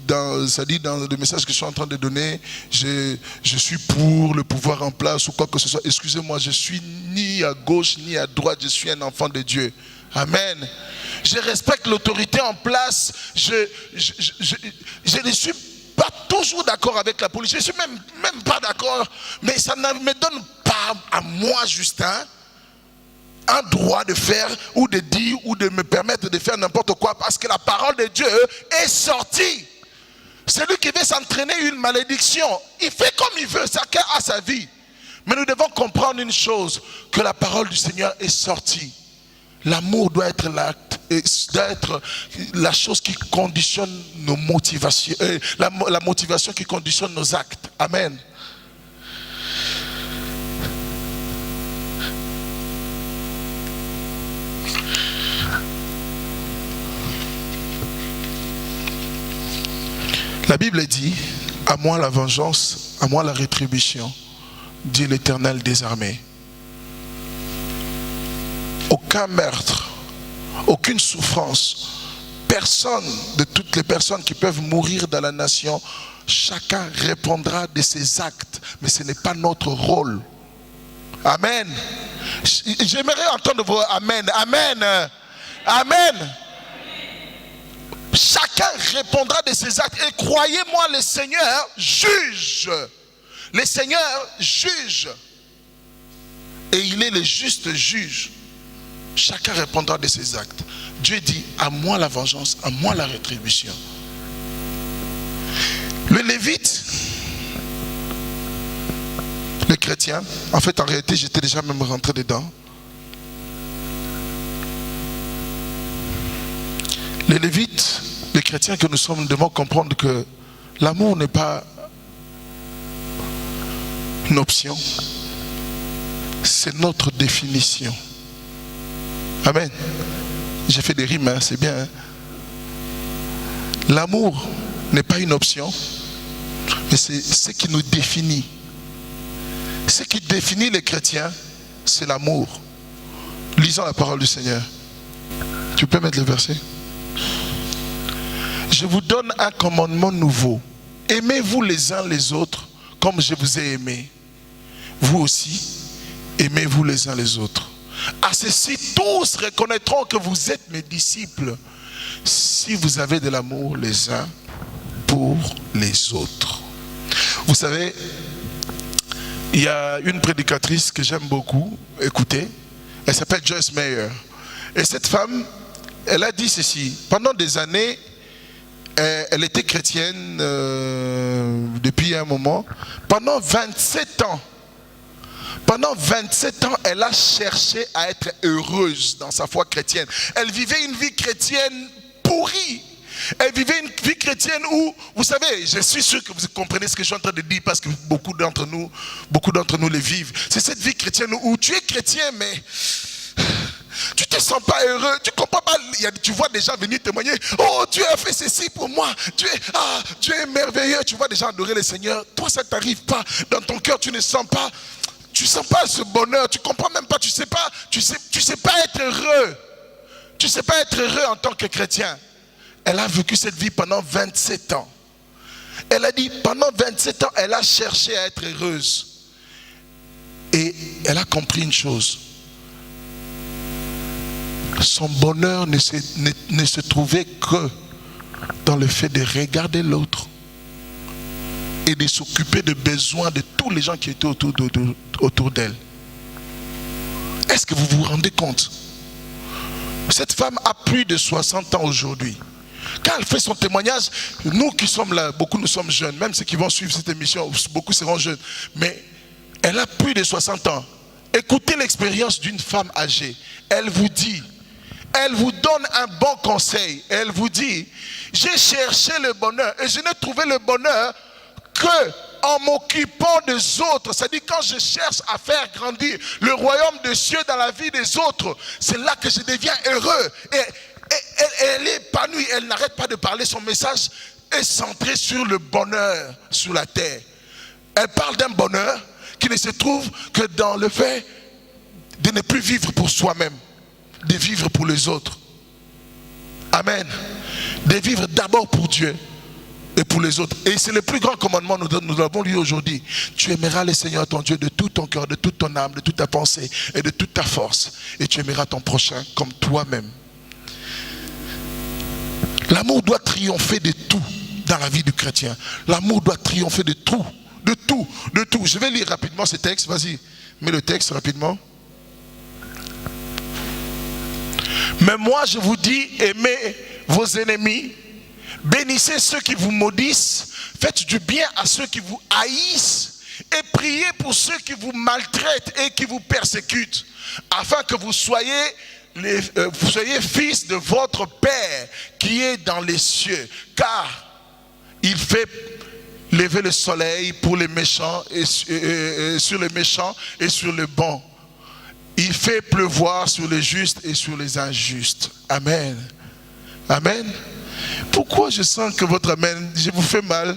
dans, c'est-à-dire dans le message que je suis en train de donner, je suis pour le pouvoir en place ou quoi que ce soit. Excusez-moi, je suis ni à gauche ni à droite, je suis un enfant de Dieu. Amen. Je respecte l'autorité en place. Je ne suis pas toujours d'accord avec la police. Je ne suis même pas d'accord. Mais ça ne me donne pas à moi, Justin, un droit de faire ou de dire ou de me permettre de faire n'importe quoi. Parce que la parole de Dieu est sortie. Celui qui veut s'entraîner une malédiction, il fait comme il veut. Chacun a sa vie. Mais nous devons comprendre une chose, que la parole du Seigneur est sortie. L'amour doit être la chose qui conditionne nos motivations, la motivation qui conditionne nos actes. Amen. La Bible dit, à moi la vengeance, à moi la rétribution, dit l'Éternel des armées. Aucun meurtre, aucune souffrance, personne de toutes les personnes qui peuvent mourir dans la nation, chacun répondra de ses actes, mais ce n'est pas notre rôle. Amen. J'aimerais entendre vos amen. Amen. Amen. Chacun répondra de ses actes. Et croyez-moi, le Seigneur juge. Le Seigneur juge. Et il est le juste juge. Chacun répondra de ses actes. Dieu dit, à moi la vengeance, à moi la rétribution. Le Lévite, le chrétien, en fait en réalité j'étais déjà même rentré dedans. Les Lévites, les chrétiens que nous sommes, nous devons comprendre que l'amour n'est pas une option, c'est notre définition. Amen. J'ai fait des rimes, hein, c'est bien. Hein? L'amour n'est pas une option, mais c'est ce qui nous définit. Ce qui définit les chrétiens, c'est l'amour. Lisons la parole du Seigneur. Tu peux mettre le verset. Je vous donne un commandement nouveau. Aimez-vous les uns les autres comme je vous ai aimé. Vous aussi, aimez-vous les uns les autres. À ceci, tous reconnaîtront que vous êtes mes disciples si vous avez de l'amour les uns pour les autres. Vous savez, il y a une prédicatrice que j'aime beaucoup écouter. Elle s'appelle Joyce Meyer. Et cette femme, elle a dit ceci. Pendant des années, elle était chrétienne depuis un moment. Pendant 27 ans, elle a cherché à être heureuse dans sa foi chrétienne. Elle vivait une vie chrétienne pourrie. Elle vivait une vie chrétienne où, vous savez, je suis sûr que vous comprenez ce que je suis en train de dire parce que beaucoup d'entre nous les vivent. C'est cette vie chrétienne où tu es chrétien, mais tu ne te sens pas heureux, tu ne comprends pas. Tu vois des gens venir témoigner. Oh, Dieu a fait ceci pour moi. Dieu est merveilleux. Tu vois des gens adorer le Seigneur. Toi, ça ne t'arrive pas. Dans ton cœur, tu ne sens pas. Tu ne sens pas ce bonheur. Tu ne comprends même pas. Tu ne sais pas être heureux. Tu ne sais pas être heureux en tant que chrétien. Elle a vécu cette vie pendant 27 ans. Elle a dit, pendant 27 ans, elle a cherché à être heureuse. Et elle a compris une chose. Son bonheur ne se trouvait que dans le fait de regarder l'autre et de s'occuper des besoins de tous les gens qui étaient autour d'elle. Est-ce que vous vous rendez compte? Cette femme a plus de 60 ans aujourd'hui. Quand elle fait son témoignage, nous qui sommes là, beaucoup nous sommes jeunes, même ceux qui vont suivre cette émission, beaucoup seront jeunes, mais elle a plus de 60 ans. Écoutez l'expérience d'une femme âgée. Elle vous donne un bon conseil. Elle vous dit, j'ai cherché le bonheur et je n'ai trouvé le bonheur que en m'occupant des autres. C'est-à-dire quand je cherche à faire grandir le royaume des cieux dans la vie des autres, c'est là que je deviens heureux. Et elle est épanouie, elle n'arrête pas de parler. Son message est centré sur le bonheur sur la terre. Elle parle d'un bonheur qui ne se trouve que dans le fait de ne plus vivre pour soi-même, de vivre pour les autres. Amen. De vivre d'abord pour Dieu et pour les autres. Et c'est le plus grand commandement que nous avons lu aujourd'hui. Tu aimeras le Seigneur ton Dieu de tout ton cœur, de toute ton âme, de toute ta pensée et de toute ta force. Et tu aimeras ton prochain comme toi-même. L'amour doit triompher de tout dans la vie du chrétien. L'amour doit triompher de tout. De tout, de tout. Je vais lire rapidement ce texte. Vas-y, mets le texte rapidement. Mais moi je vous dis, aimez vos ennemis, bénissez ceux qui vous maudissent, faites du bien à ceux qui vous haïssent et priez pour ceux qui vous maltraitent et qui vous persécutent, afin que vous soyez fils de votre Père qui est dans les cieux, car il fait lever le soleil pour les méchants et sur les méchants et sur les bons. Il fait pleuvoir sur les justes et sur les injustes. Amen. Amen. Pourquoi je sens que votre amen, je vous fais mal?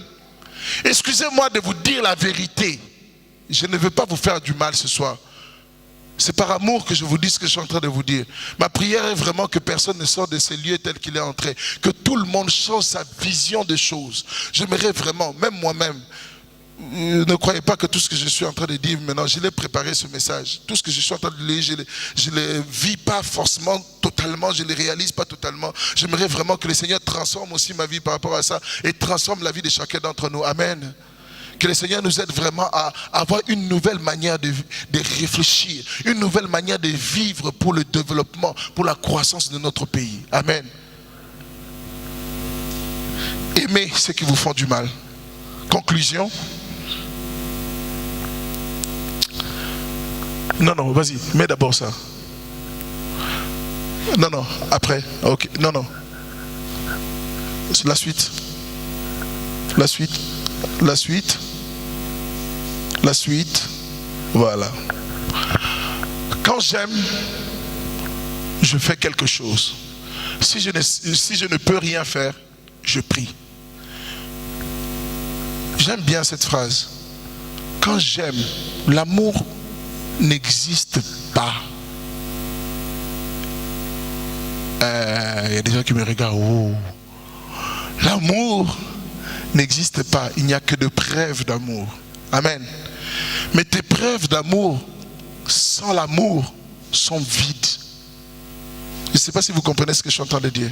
Excusez-moi de vous dire la vérité. Je ne veux pas vous faire du mal ce soir. C'est par amour que je vous dis ce que je suis en train de vous dire. Ma prière est vraiment que personne ne sorte de ces lieux tels qu'il est entré. Que tout le monde change sa vision des choses. J'aimerais vraiment, même moi-même, ne croyez pas que tout ce que je suis en train de dire maintenant, je l'ai préparé ce message. Tout ce que je suis en train de lire, je ne le vis pas forcément totalement, je ne le réalise pas totalement. J'aimerais vraiment que le Seigneur transforme aussi ma vie par rapport à ça et transforme la vie de chacun d'entre nous. Amen. Que le Seigneur nous aide vraiment à avoir une nouvelle manière de réfléchir, une nouvelle manière de vivre pour le développement, pour la croissance de notre pays. Amen. Aimez ceux qui vous font du mal. Conclusion. Non, vas-y, mets d'abord ça. Non, après. Ok, non. C'est la suite. La suite. Voilà. Quand j'aime, je fais quelque chose. Si je ne peux rien faire, je prie. J'aime bien cette phrase. Quand j'aime, l'amour n'existe pas. Il y a des gens qui me regardent. Oh. L'amour n'existe pas. Il n'y a que de preuves d'amour. Amen. Mais tes preuves d'amour, sans l'amour, sont vides. Je ne sais pas si vous comprenez ce que je suis en train de dire.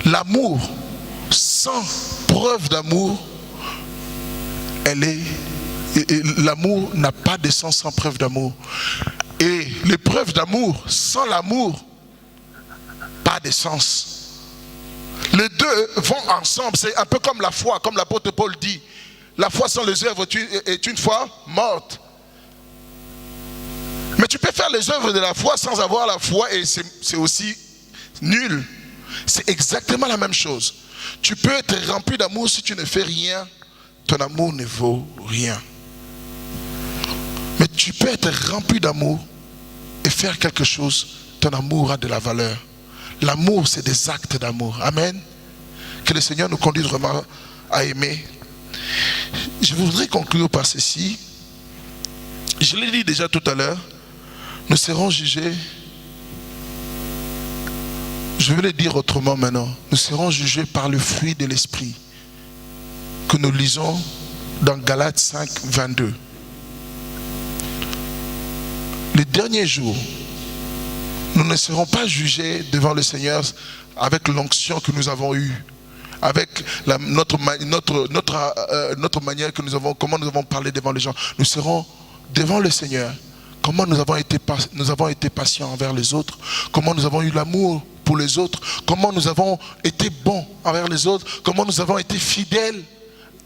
L'amour, sans preuve d'amour, l'amour n'a pas de sens sans preuve d'amour. Et les preuves d'amour, sans l'amour, pas de sens. Les deux vont ensemble. C'est un peu comme la foi, comme l'apôtre Paul dit. La foi sans les œuvres est une foi morte. Mais tu peux faire les œuvres de la foi sans avoir la foi et c'est aussi nul. C'est exactement la même chose. Tu peux être rempli d'amour si tu ne fais rien. Ton amour ne vaut rien. Mais tu peux être rempli d'amour et faire quelque chose. Ton amour a de la valeur. L'amour, c'est des actes d'amour. Amen. Que le Seigneur nous conduise vraiment à aimer. Je voudrais conclure par ceci. Je l'ai dit déjà tout à l'heure. Nous serons jugés. Je vais le dire autrement maintenant. Nous serons jugés par le fruit de l'esprit que nous lisons dans Galates 5, 22. Les derniers jours, nous ne serons pas jugés devant le Seigneur avec l'onction que nous avons eue, avec notre manière que nous avons, comment nous avons parlé devant les gens. Nous serons devant le Seigneur. Comment nous avons été patients envers les autres, comment nous avons eu l'amour pour les autres, comment nous avons été bons envers les autres, comment nous avons été fidèles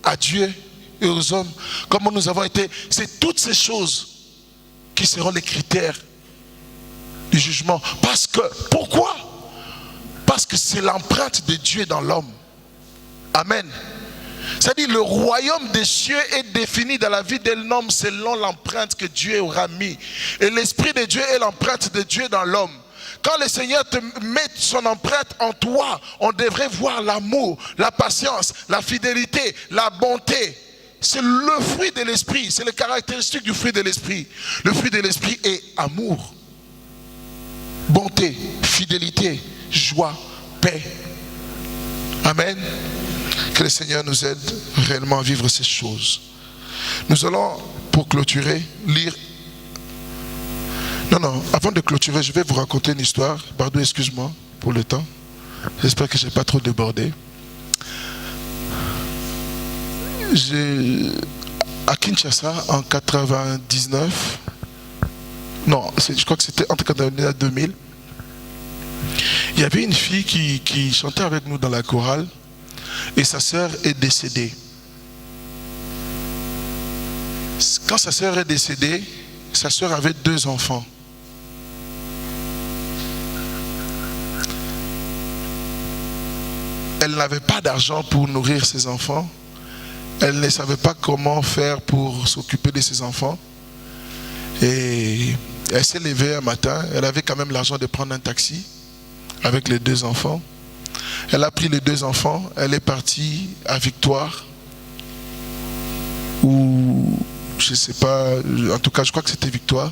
à Dieu et aux hommes, comment nous avons été... C'est toutes ces choses qui seront les critères du jugement. Parce que, pourquoi? Parce que c'est l'empreinte de Dieu dans l'homme. Amen. C'est-à-dire le royaume des cieux est défini dans la vie d'un homme selon l'empreinte que Dieu aura mis. Et l'Esprit de Dieu est l'empreinte de Dieu dans l'homme. Quand le Seigneur te met son empreinte en toi, on devrait voir l'amour, la patience, la fidélité, la bonté. C'est le fruit de l'Esprit, c'est les caractéristiques du fruit de l'Esprit. Le fruit de l'Esprit est amour, bonté, fidélité, joie, paix. Amen. Que le Seigneur nous aide réellement à vivre ces choses. Nous allons, pour clôturer, lire... Non, avant de clôturer, je vais vous raconter une histoire. Pardon, excuse-moi pour le temps. J'espère que je n'ai pas trop débordé. À Kinshasa, en 99, non, je crois que c'était entre 1999 et 2000, il y avait une fille qui chantait avec nous dans la chorale. Et sa sœur est décédée. Quand sa sœur est décédée, sa sœur avait 2 enfants. Elle n'avait pas d'argent pour nourrir ses enfants. Elle ne savait pas comment faire pour s'occuper de ses enfants. Et elle s'est levée un matin. Elle avait quand même l'argent de prendre un taxi avec les 2 enfants. Elle a pris les 2 enfants, elle est partie à Victoire, ou je ne sais pas, en tout cas je crois que c'était Victoire.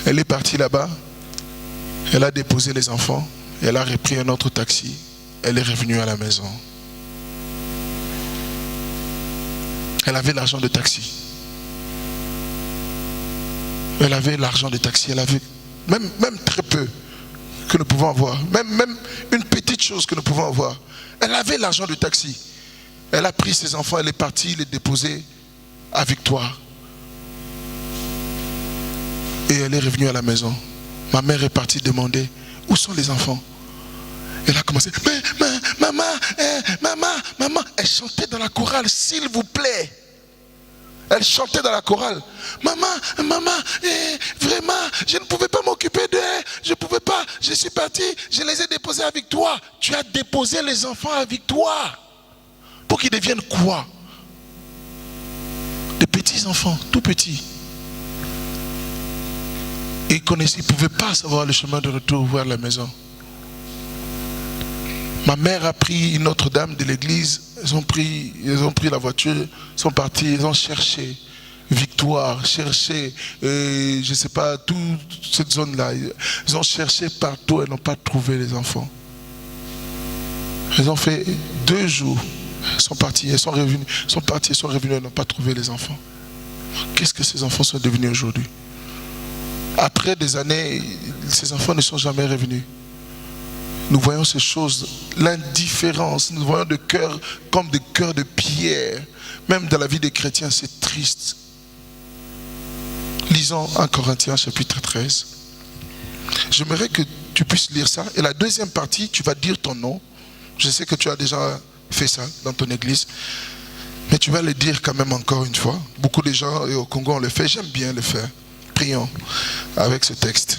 Elle est partie là-bas, elle a déposé les enfants, elle a repris un autre taxi, elle est revenue à la maison. Elle avait l'argent de taxi. Elle avait l'argent de taxi, elle avait même très peu que nous pouvons avoir, même une petite chose que nous pouvons avoir. Elle avait l'argent du taxi. Elle a pris ses enfants, elle est partie les déposer à Victoire. Et elle est revenue à la maison. Ma mère est partie demander où sont les enfants. Elle a commencé, maman, elle chantait dans la chorale, s'il vous plaît. Elle chantait dans la chorale. Maman, vraiment, je ne pouvais pas m'occuper d'eux. Je ne pouvais pas. Je suis parti. Je les ai déposés à Victoire. Tu as déposé les enfants à Victoire. Pour qu'ils deviennent quoi? Des petits enfants, tout petits. Et ils ne pouvaient pas savoir le chemin de retour vers la maison. Ma mère a pris une autre dame de l'église. Ils ont pris la voiture, ils sont partis, ils ont cherché Victoire, cherché, je ne sais pas, toute cette zone-là. Ils ont cherché partout et n'ont pas trouvé les enfants. Ils ont fait 2 jours. Ils sont partis, ils sont revenus. Ils sont partis, ils sont revenus, ils n'ont pas trouvé les enfants. Qu'est-ce que ces enfants sont devenus aujourd'hui? Après des années, ces enfants ne sont jamais revenus. Nous voyons ces choses, l'indifférence, nous voyons des cœurs comme des cœurs de pierre. Même dans la vie des chrétiens, c'est triste. Lisons 1 Corinthiens chapitre 13. J'aimerais que tu puisses lire ça. Et la deuxième partie, tu vas dire ton nom. Je sais que tu as déjà fait ça dans ton église. Mais tu vas le dire quand même encore une fois. Beaucoup de gens au Congo, on le fait. J'aime bien le faire. Prions avec ce texte.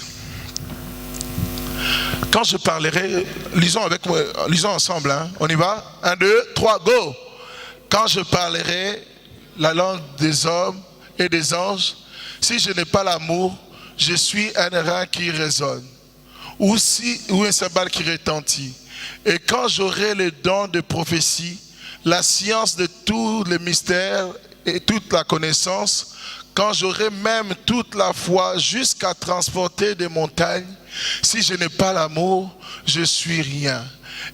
Quand je parlerai, lisons avec moi, lisons ensemble. Hein. On y va? 1, 2, 3, go! Quand je parlerai la langue des hommes et des anges, si je n'ai pas l'amour, je suis un rein qui résonne, ou un cymbale qui retentit. Et quand j'aurai le don de prophétie, la science de tous les mystères et toute la connaissance, quand j'aurai même toute la foi jusqu'à transporter des montagnes, si je n'ai pas l'amour, je suis rien.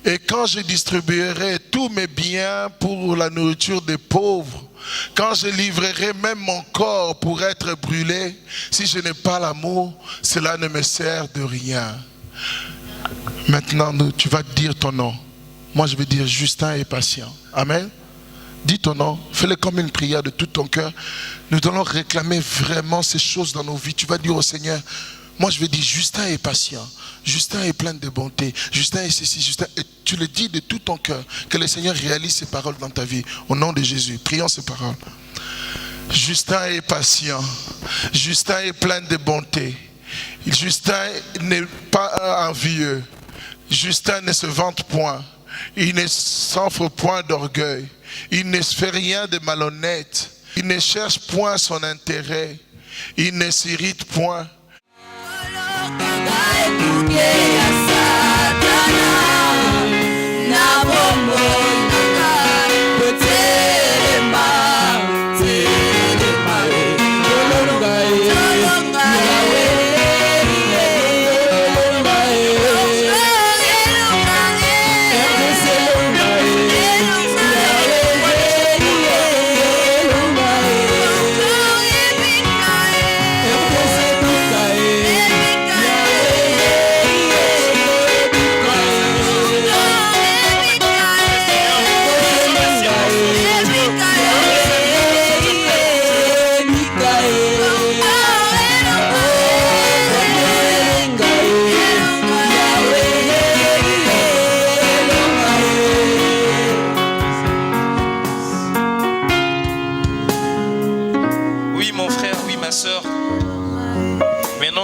Et quand je distribuerai tous mes biens pour la nourriture des pauvres, quand je livrerai même mon corps pour être brûlé, si je n'ai pas l'amour, cela ne me sert de rien. Maintenant, tu vas dire ton nom. Moi, je vais dire Justin est patient. Amen. Dis ton nom, fais-le comme une prière de tout ton cœur. Nous allons réclamer vraiment ces choses dans nos vies. Tu vas dire au Seigneur, moi je vais dire Justin est patient, Justin est plein de bonté, Justin est ceci, Justin. Et tu le dis de tout ton cœur, que le Seigneur réalise ces paroles dans ta vie. Au nom de Jésus, prions ces paroles. Justin est patient, Justin est plein de bonté, Justin n'est pas envieux, Justin ne se vante point, il ne s'enfre point d'orgueil, il ne fait rien de malhonnête, il ne cherche point son intérêt, il ne s'irrite point.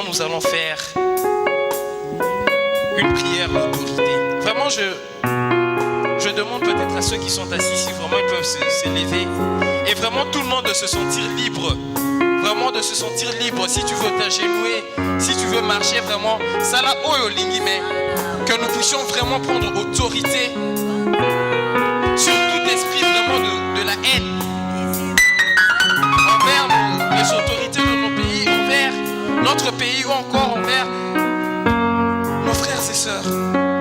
Nous allons faire une prière d'autorité. Vraiment, je demande peut-être à ceux qui sont assis si vraiment ils peuvent se lever et vraiment tout le monde de se sentir libre. Vraiment de se sentir libre. Si tu veux t'agenouiller, si tu veux marcher vraiment, ça là, mais que nous puissions vraiment prendre autorité sur tout esprit vraiment de la haine envers les autorités de nos pays, envers notre pays ou encore envers nos frères et sœurs.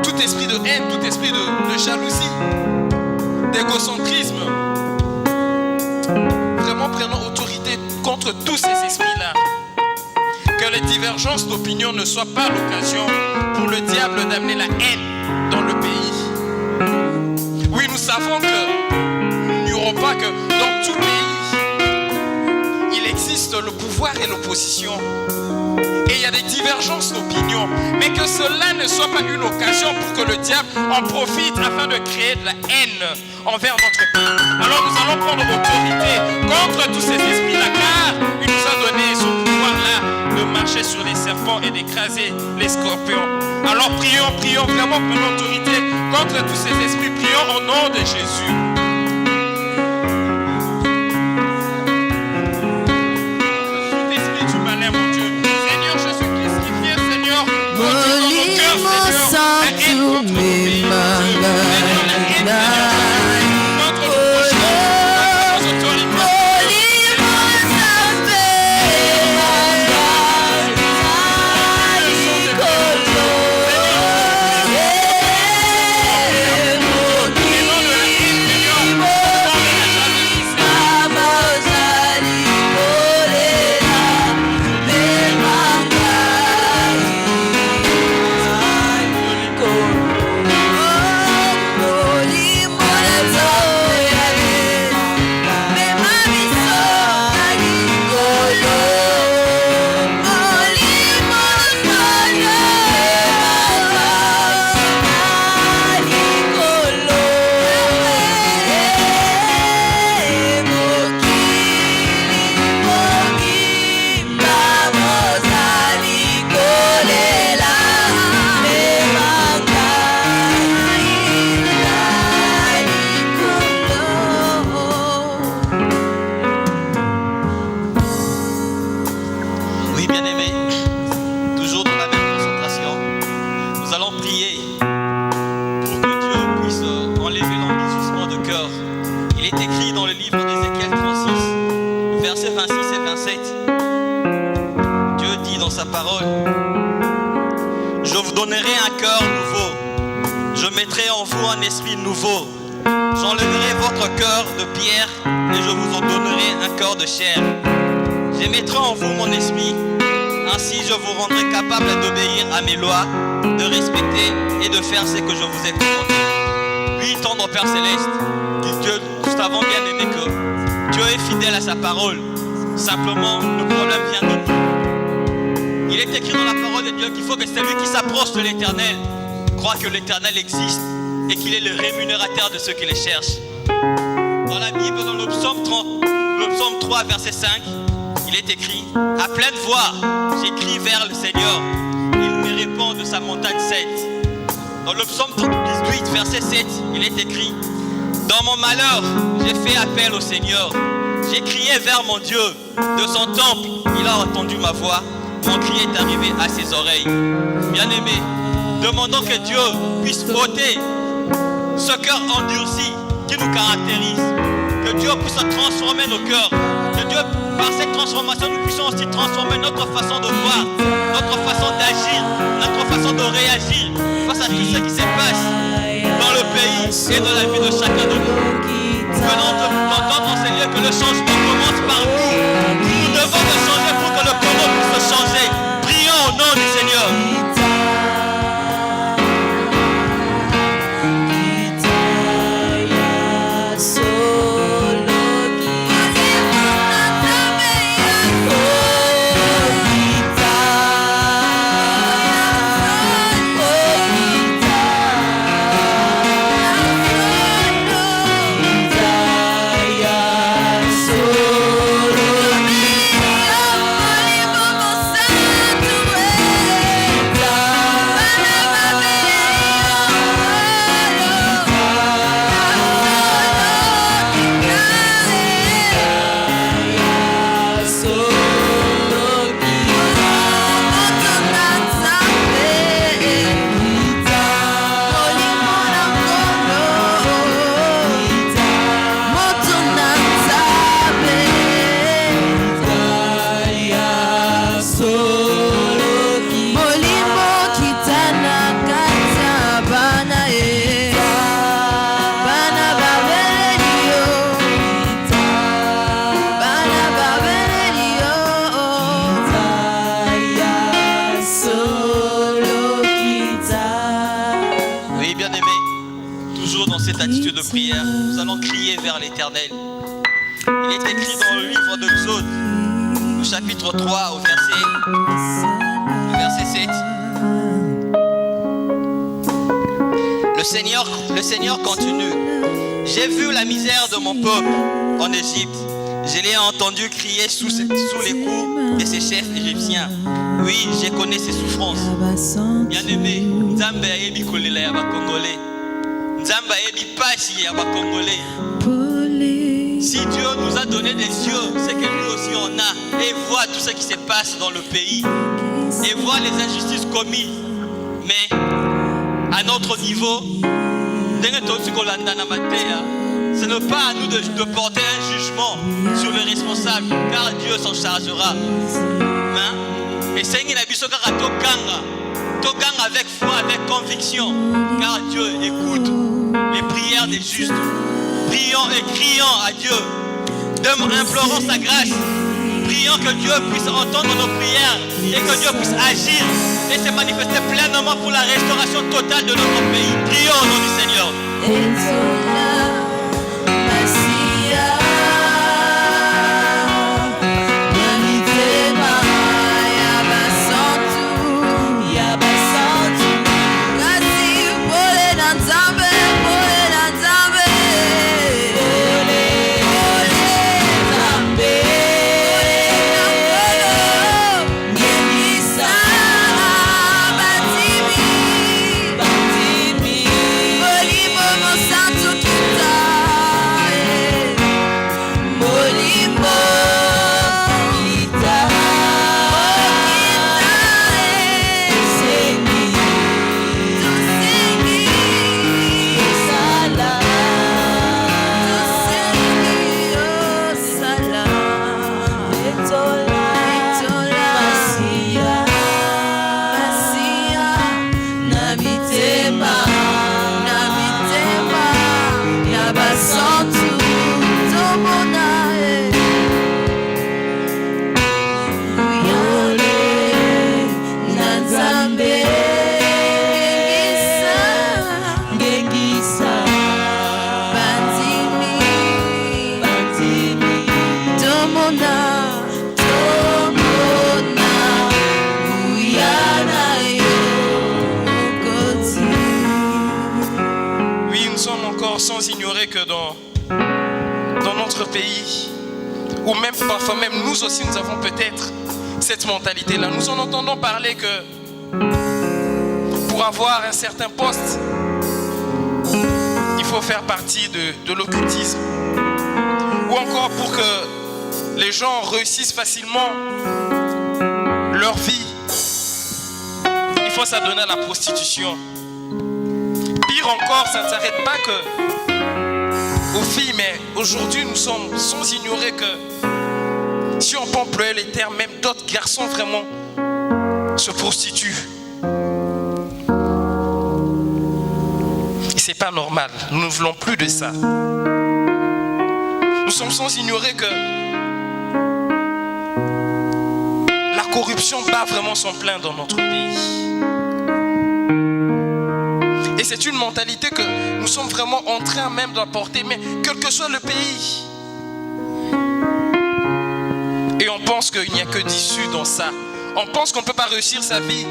Tout esprit de haine, tout esprit de jalousie, d'égocentrisme. Vraiment prenons autorité contre tous ces esprits-là. Que les divergences d'opinion ne soient pas l'occasion pour le diable d'amener la haine dans le pays. Oui, nous savons qu'il n'y aura pas que dans tout pays, il existe le pouvoir et l'opposition. Et il y a des divergences d'opinion. Mais que cela ne soit pas une occasion pour que le diable en profite afin de créer de la haine envers notre pays. Alors nous allons prendre autorité contre tous ces esprits-là, car il nous a donné ce pouvoir-là de marcher sur les serpents et d'écraser les scorpions. Alors prions, vraiment prenons autorité contre tous ces esprits. Prions au nom de Jésus. Molimo santo livre d'Ézéchiel 36, versets 26 et 27. Dieu dit dans sa parole, « Je vous donnerai un cœur nouveau. Je mettrai en vous un esprit nouveau. J'enlèverai votre cœur de pierre et je vous en donnerai un cœur de chair. Je mettrai en vous mon esprit. Ainsi je vous rendrai capable d'obéir à mes lois, de respecter et de faire ce que je vous ai commandé. » Oui, tendre Père Céleste, Dieu, nous savons bien aimé que Dieu est fidèle à sa parole. Simplement, le problème vient de nous. Il est écrit dans la parole de Dieu qu'il faut que celui qui s'approche de l'Éternel croit que l'Éternel existe et qu'il est le rémunérateur de ceux qui les cherchent. Dans la Bible, dans le psaume 3, verset 5, il est écrit « À pleine voix, j'écris vers le Seigneur. Il me répond de sa montagne sainte. » Dans le psaume 18, verset 7, il est écrit « Dans mon malheur, j'ai fait appel au Seigneur. J'ai crié vers mon Dieu. De son temple, il a entendu ma voix. Mon cri est arrivé à ses oreilles. » Bien-aimés, demandons que Dieu puisse ôter ce cœur endurci qui nous caractérise. Que Dieu puisse transformer nos cœurs. Que Dieu, par cette transformation, nous puissions aussi transformer notre façon de voir, notre façon d'agir, notre façon de réagir face à tout ce qui se passe dans le pays et dans la vie de chacun de nous. Venons d'entendre dans ces lieux que le changement commence par nous. Nous devons le changer pour que le Congo puisse se changer. Prions au nom du Seigneur. De prière, nous allons crier vers l'Éternel. Il est écrit dans le livre de Psaume, au chapitre 3, au verset 7. Le Seigneur continue. J'ai vu la misère de mon peuple en Égypte. Je l'ai entendu crier sous les coups de ses chefs égyptiens. Oui, j'ai connu ses souffrances. Bien-aimé, Nzambe ayebi kolela ya Congolais. Nzamba ebi pasi ya Congolais. Si Dieu nous a donné des yeux, c'est que nous aussi on a et voit tout ce qui se passe dans le pays et voit les injustices commises. Mais à notre niveau, ce n'est pas à nous de porter un jugement sur les responsables, car Dieu s'en chargera. Et Seigneur Tokanga avec foi, avec conviction, car Dieu écoute les prières des justes. Prions et crions à Dieu, implorons sa grâce. Prions que Dieu puisse entendre nos prières et que Dieu puisse agir et se manifester pleinement pour la restauration totale de notre pays. Prions au nom du Seigneur. que dans notre pays, ou même parfois même nous aussi, nous avons peut-être cette mentalité-là. Nous en entendons parler que pour avoir un certain poste, il faut faire partie de l'occultisme. Ou encore pour que les gens réussissent facilement leur vie, il faut s'adonner à la prostitution. Pire encore, ça ne s'arrête pas que aux filles, mais aujourd'hui nous sommes sans ignorer que si on peut employer les termes, même d'autres garçons vraiment se prostituent. Et c'est pas normal. Nous ne voulons plus de ça. Nous sommes sans ignorer que la corruption bat vraiment son plein dans notre pays. Et c'est une mentalité que nous sommes vraiment en train même d'apporter, mais quel que soit le pays. Et on pense qu'il n'y a que d'issue dans ça. On pense qu'on ne peut pas réussir sa vie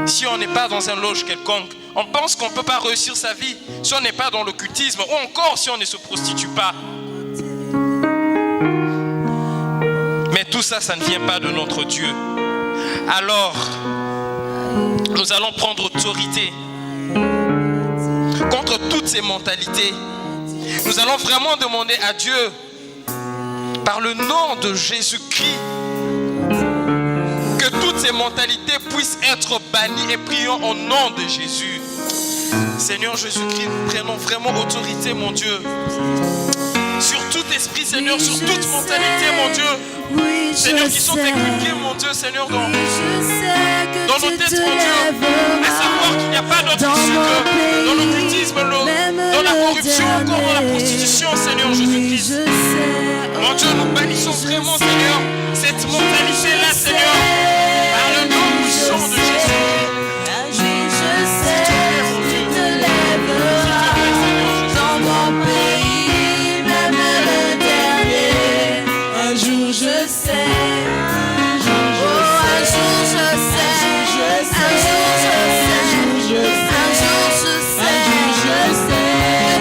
si on n'est pas dans un loge quelconque. On pense qu'on ne peut pas réussir sa vie si on n'est pas dans l'occultisme, ou encore si on ne se prostitue pas. Mais tout ça, ça ne vient pas de notre Dieu. Alors, nous allons prendre autorité contre toutes ces mentalités. Nous allons vraiment demander à Dieu, par le nom de Jésus-Christ, que toutes ces mentalités puissent être bannies, et prions au nom de Jésus. Seigneur Jésus-Christ, nous prenons vraiment autorité, mon Dieu, sur tout esprit, Seigneur, sur toute mentalité, mon Dieu, Seigneur, qui sont inculqués, mon Dieu, Seigneur, dans nos têtes, mon Dieu, à savoir qu'il n'y a pas d'autre issue que dans l'occultisme, dans la corruption, encore dans la prostitution, Seigneur Jésus-Christ. Mon Dieu, nous bannissons vraiment, Seigneur, cette mentalité-là, Seigneur, par le nom puissant de Jésus-Christ.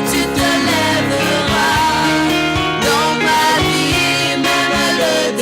Tu te lèveras dans ma vie, même le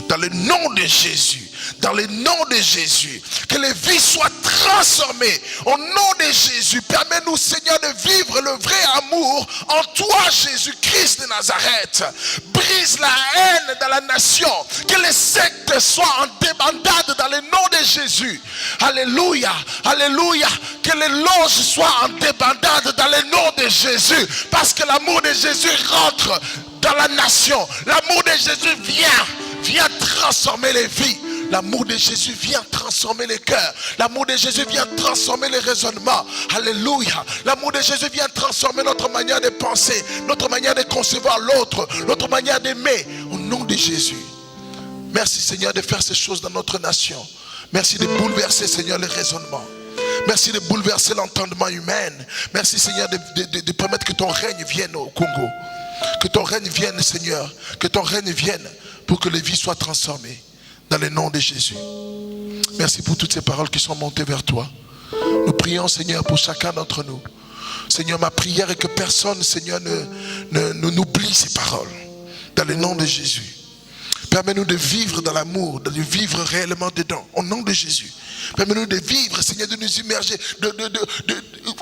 Dans le nom de Jésus. Dans le nom de Jésus. Que les vies soient transformées. Au nom de Jésus. Permets-nous, Seigneur, de vivre le vrai amour en toi, Jésus-Christ de Nazareth. Brise la haine dans la nation. Que les sectes soient en débandade dans le nom de Jésus. Alléluia. Alléluia. Que les loges soient en débandade dans le nom de Jésus. Parce que l'amour de Jésus rentre dans la nation. L'amour de Jésus vient transformer les vies. L'amour de Jésus vient transformer les cœurs. L'amour de Jésus vient transformer les raisonnements. Alléluia. L'amour de Jésus vient transformer notre manière de penser, notre manière de concevoir l'autre, notre manière d'aimer. Au nom de Jésus. Merci Seigneur de faire ces choses dans notre nation. Merci de bouleverser Seigneur les raisonnements. Merci de bouleverser l'entendement humain. Merci Seigneur de permettre que ton règne vienne au Congo. Que ton règne vienne Seigneur. Que ton règne vienne pour que les vies soient transformées. Dans le nom de Jésus. Merci pour toutes ces paroles qui sont montées vers toi. Nous prions Seigneur pour chacun d'entre nous. Seigneur, ma prière est que personne Seigneur ne n'oublie ces paroles. Dans le nom de Jésus. Permets-nous de vivre dans l'amour, de vivre réellement dedans. Au nom de Jésus. Permets-nous de vivre, Seigneur, de nous immerger.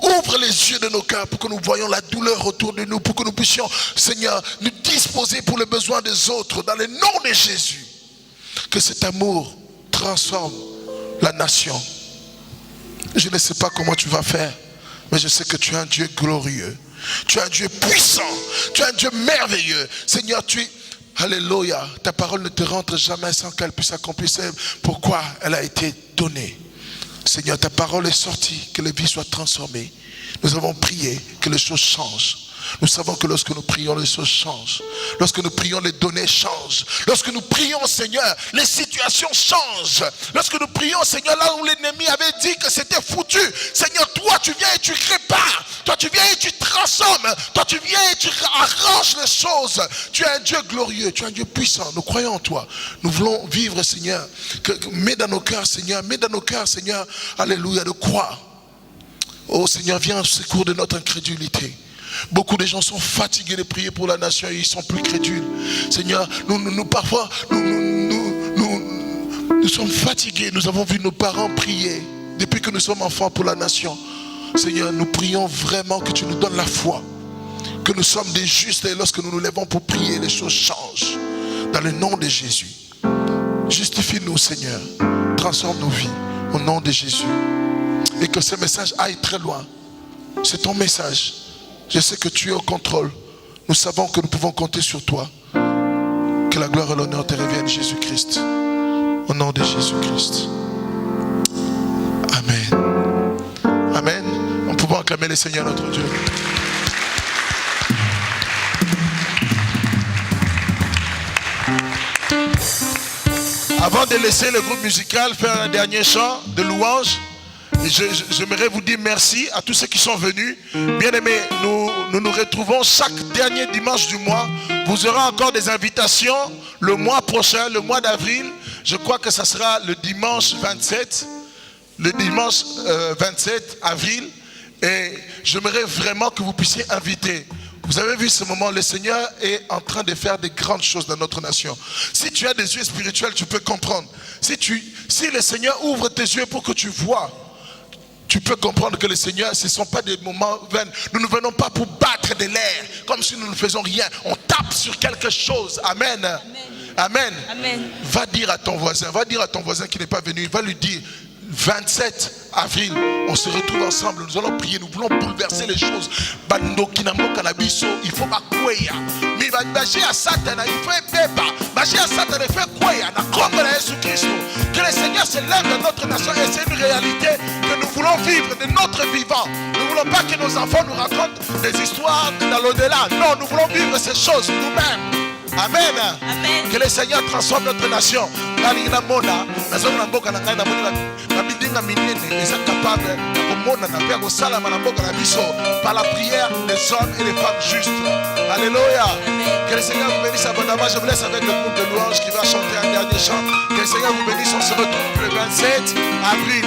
Ouvre les yeux de nos cœurs pour que nous voyions la douleur autour de nous. Pour que nous puissions, Seigneur, nous disposer pour les besoins des autres. Dans le nom de Jésus. Que cet amour transforme la nation. Je ne sais pas comment tu vas faire, mais je sais que tu es un Dieu glorieux. Tu es un Dieu puissant. Tu es un Dieu merveilleux. Seigneur, alléluia, ta parole ne te rentre jamais sans qu'elle puisse accomplir pourquoi elle a été donnée. Seigneur, ta parole est sortie, que les vies soient transformées. Nous avons prié que les choses changent. Nous savons que lorsque nous prions, les choses changent. Lorsque nous prions, les données changent. Lorsque nous prions, Seigneur, les situations changent. Lorsque nous prions, Seigneur, là où l'ennemi avait dit que c'était foutu, Seigneur, toi tu viens et tu répares. Toi tu viens et tu transformes. Toi tu viens et tu arranges les choses. Tu es un Dieu glorieux, tu es un Dieu puissant. Nous croyons en toi. Nous voulons vivre, Seigneur. Mets dans nos cœurs, Seigneur. Mets dans nos cœurs, Seigneur. Alléluia, de croire. Oh Seigneur, viens au secours de notre incrédulité. Beaucoup de gens sont fatigués de prier pour la nation et ils sont plus crédules. Seigneur, nous parfois, nous sommes fatigués. Nous avons vu nos parents prier depuis que nous sommes enfants pour la nation. Seigneur, nous prions vraiment que tu nous donnes la foi. Que nous sommes des justes et lorsque nous nous lèvons pour prier, les choses changent. Dans le nom de Jésus. Justifie-nous, Seigneur. Transforme nos vies au nom de Jésus. Et que ce message aille très loin. C'est ton message. Je sais que tu es au contrôle. Nous savons que nous pouvons compter sur toi. Que la gloire et l'honneur te reviennent, Jésus-Christ. Au nom de Jésus-Christ. Amen. Amen. Nous pouvons acclamer le Seigneur notre Dieu. Avant de laisser le groupe musical faire un dernier chant de louange, j'aimerais vous dire merci à tous ceux qui sont venus. Bien-aimés, nous retrouvons chaque dernier dimanche du mois. Vous aurez encore des invitations le mois prochain, le mois d'avril. Je crois que ça sera le dimanche 27. Le dimanche 27 avril. Et j'aimerais vraiment que vous puissiez inviter. Vous avez vu ce moment, le Seigneur est en train de faire des grandes choses dans notre nation. Si tu as des yeux spirituels, tu peux comprendre. Si le Seigneur ouvre tes yeux pour que tu vois, tu peux comprendre que le Seigneur, ce ne sont pas des moments vains. Nous ne venons pas pour battre de l'air, comme si nous ne faisons rien. On tape sur quelque chose. Amen. Amen. Amen. Amen. Va dire à ton voisin qui n'est pas venu, va lui dire, 27 avril, on se retrouve ensemble, nous allons prier, nous voulons bouleverser les choses. Il faut pas courir. Mais à Satan, il faut à Satan, il fait courir. Que le Seigneur se lève de notre nation et c'est une réalité que nous voulons vivre de notre vivant. Nous ne voulons pas que nos enfants nous racontent des histoires dans l'au-delà. Non, nous voulons vivre ces choses nous-mêmes. Amen. Amen. Que le Seigneur transforme notre nation. Par la prière des hommes et des femmes justes. Alléluia. Que le Seigneur vous bénisse abondamment. Je vous laisse avec le groupe de louanges qui va chanter un dernier chant. Que le Seigneur vous bénisse. On se retrouve le 27 avril.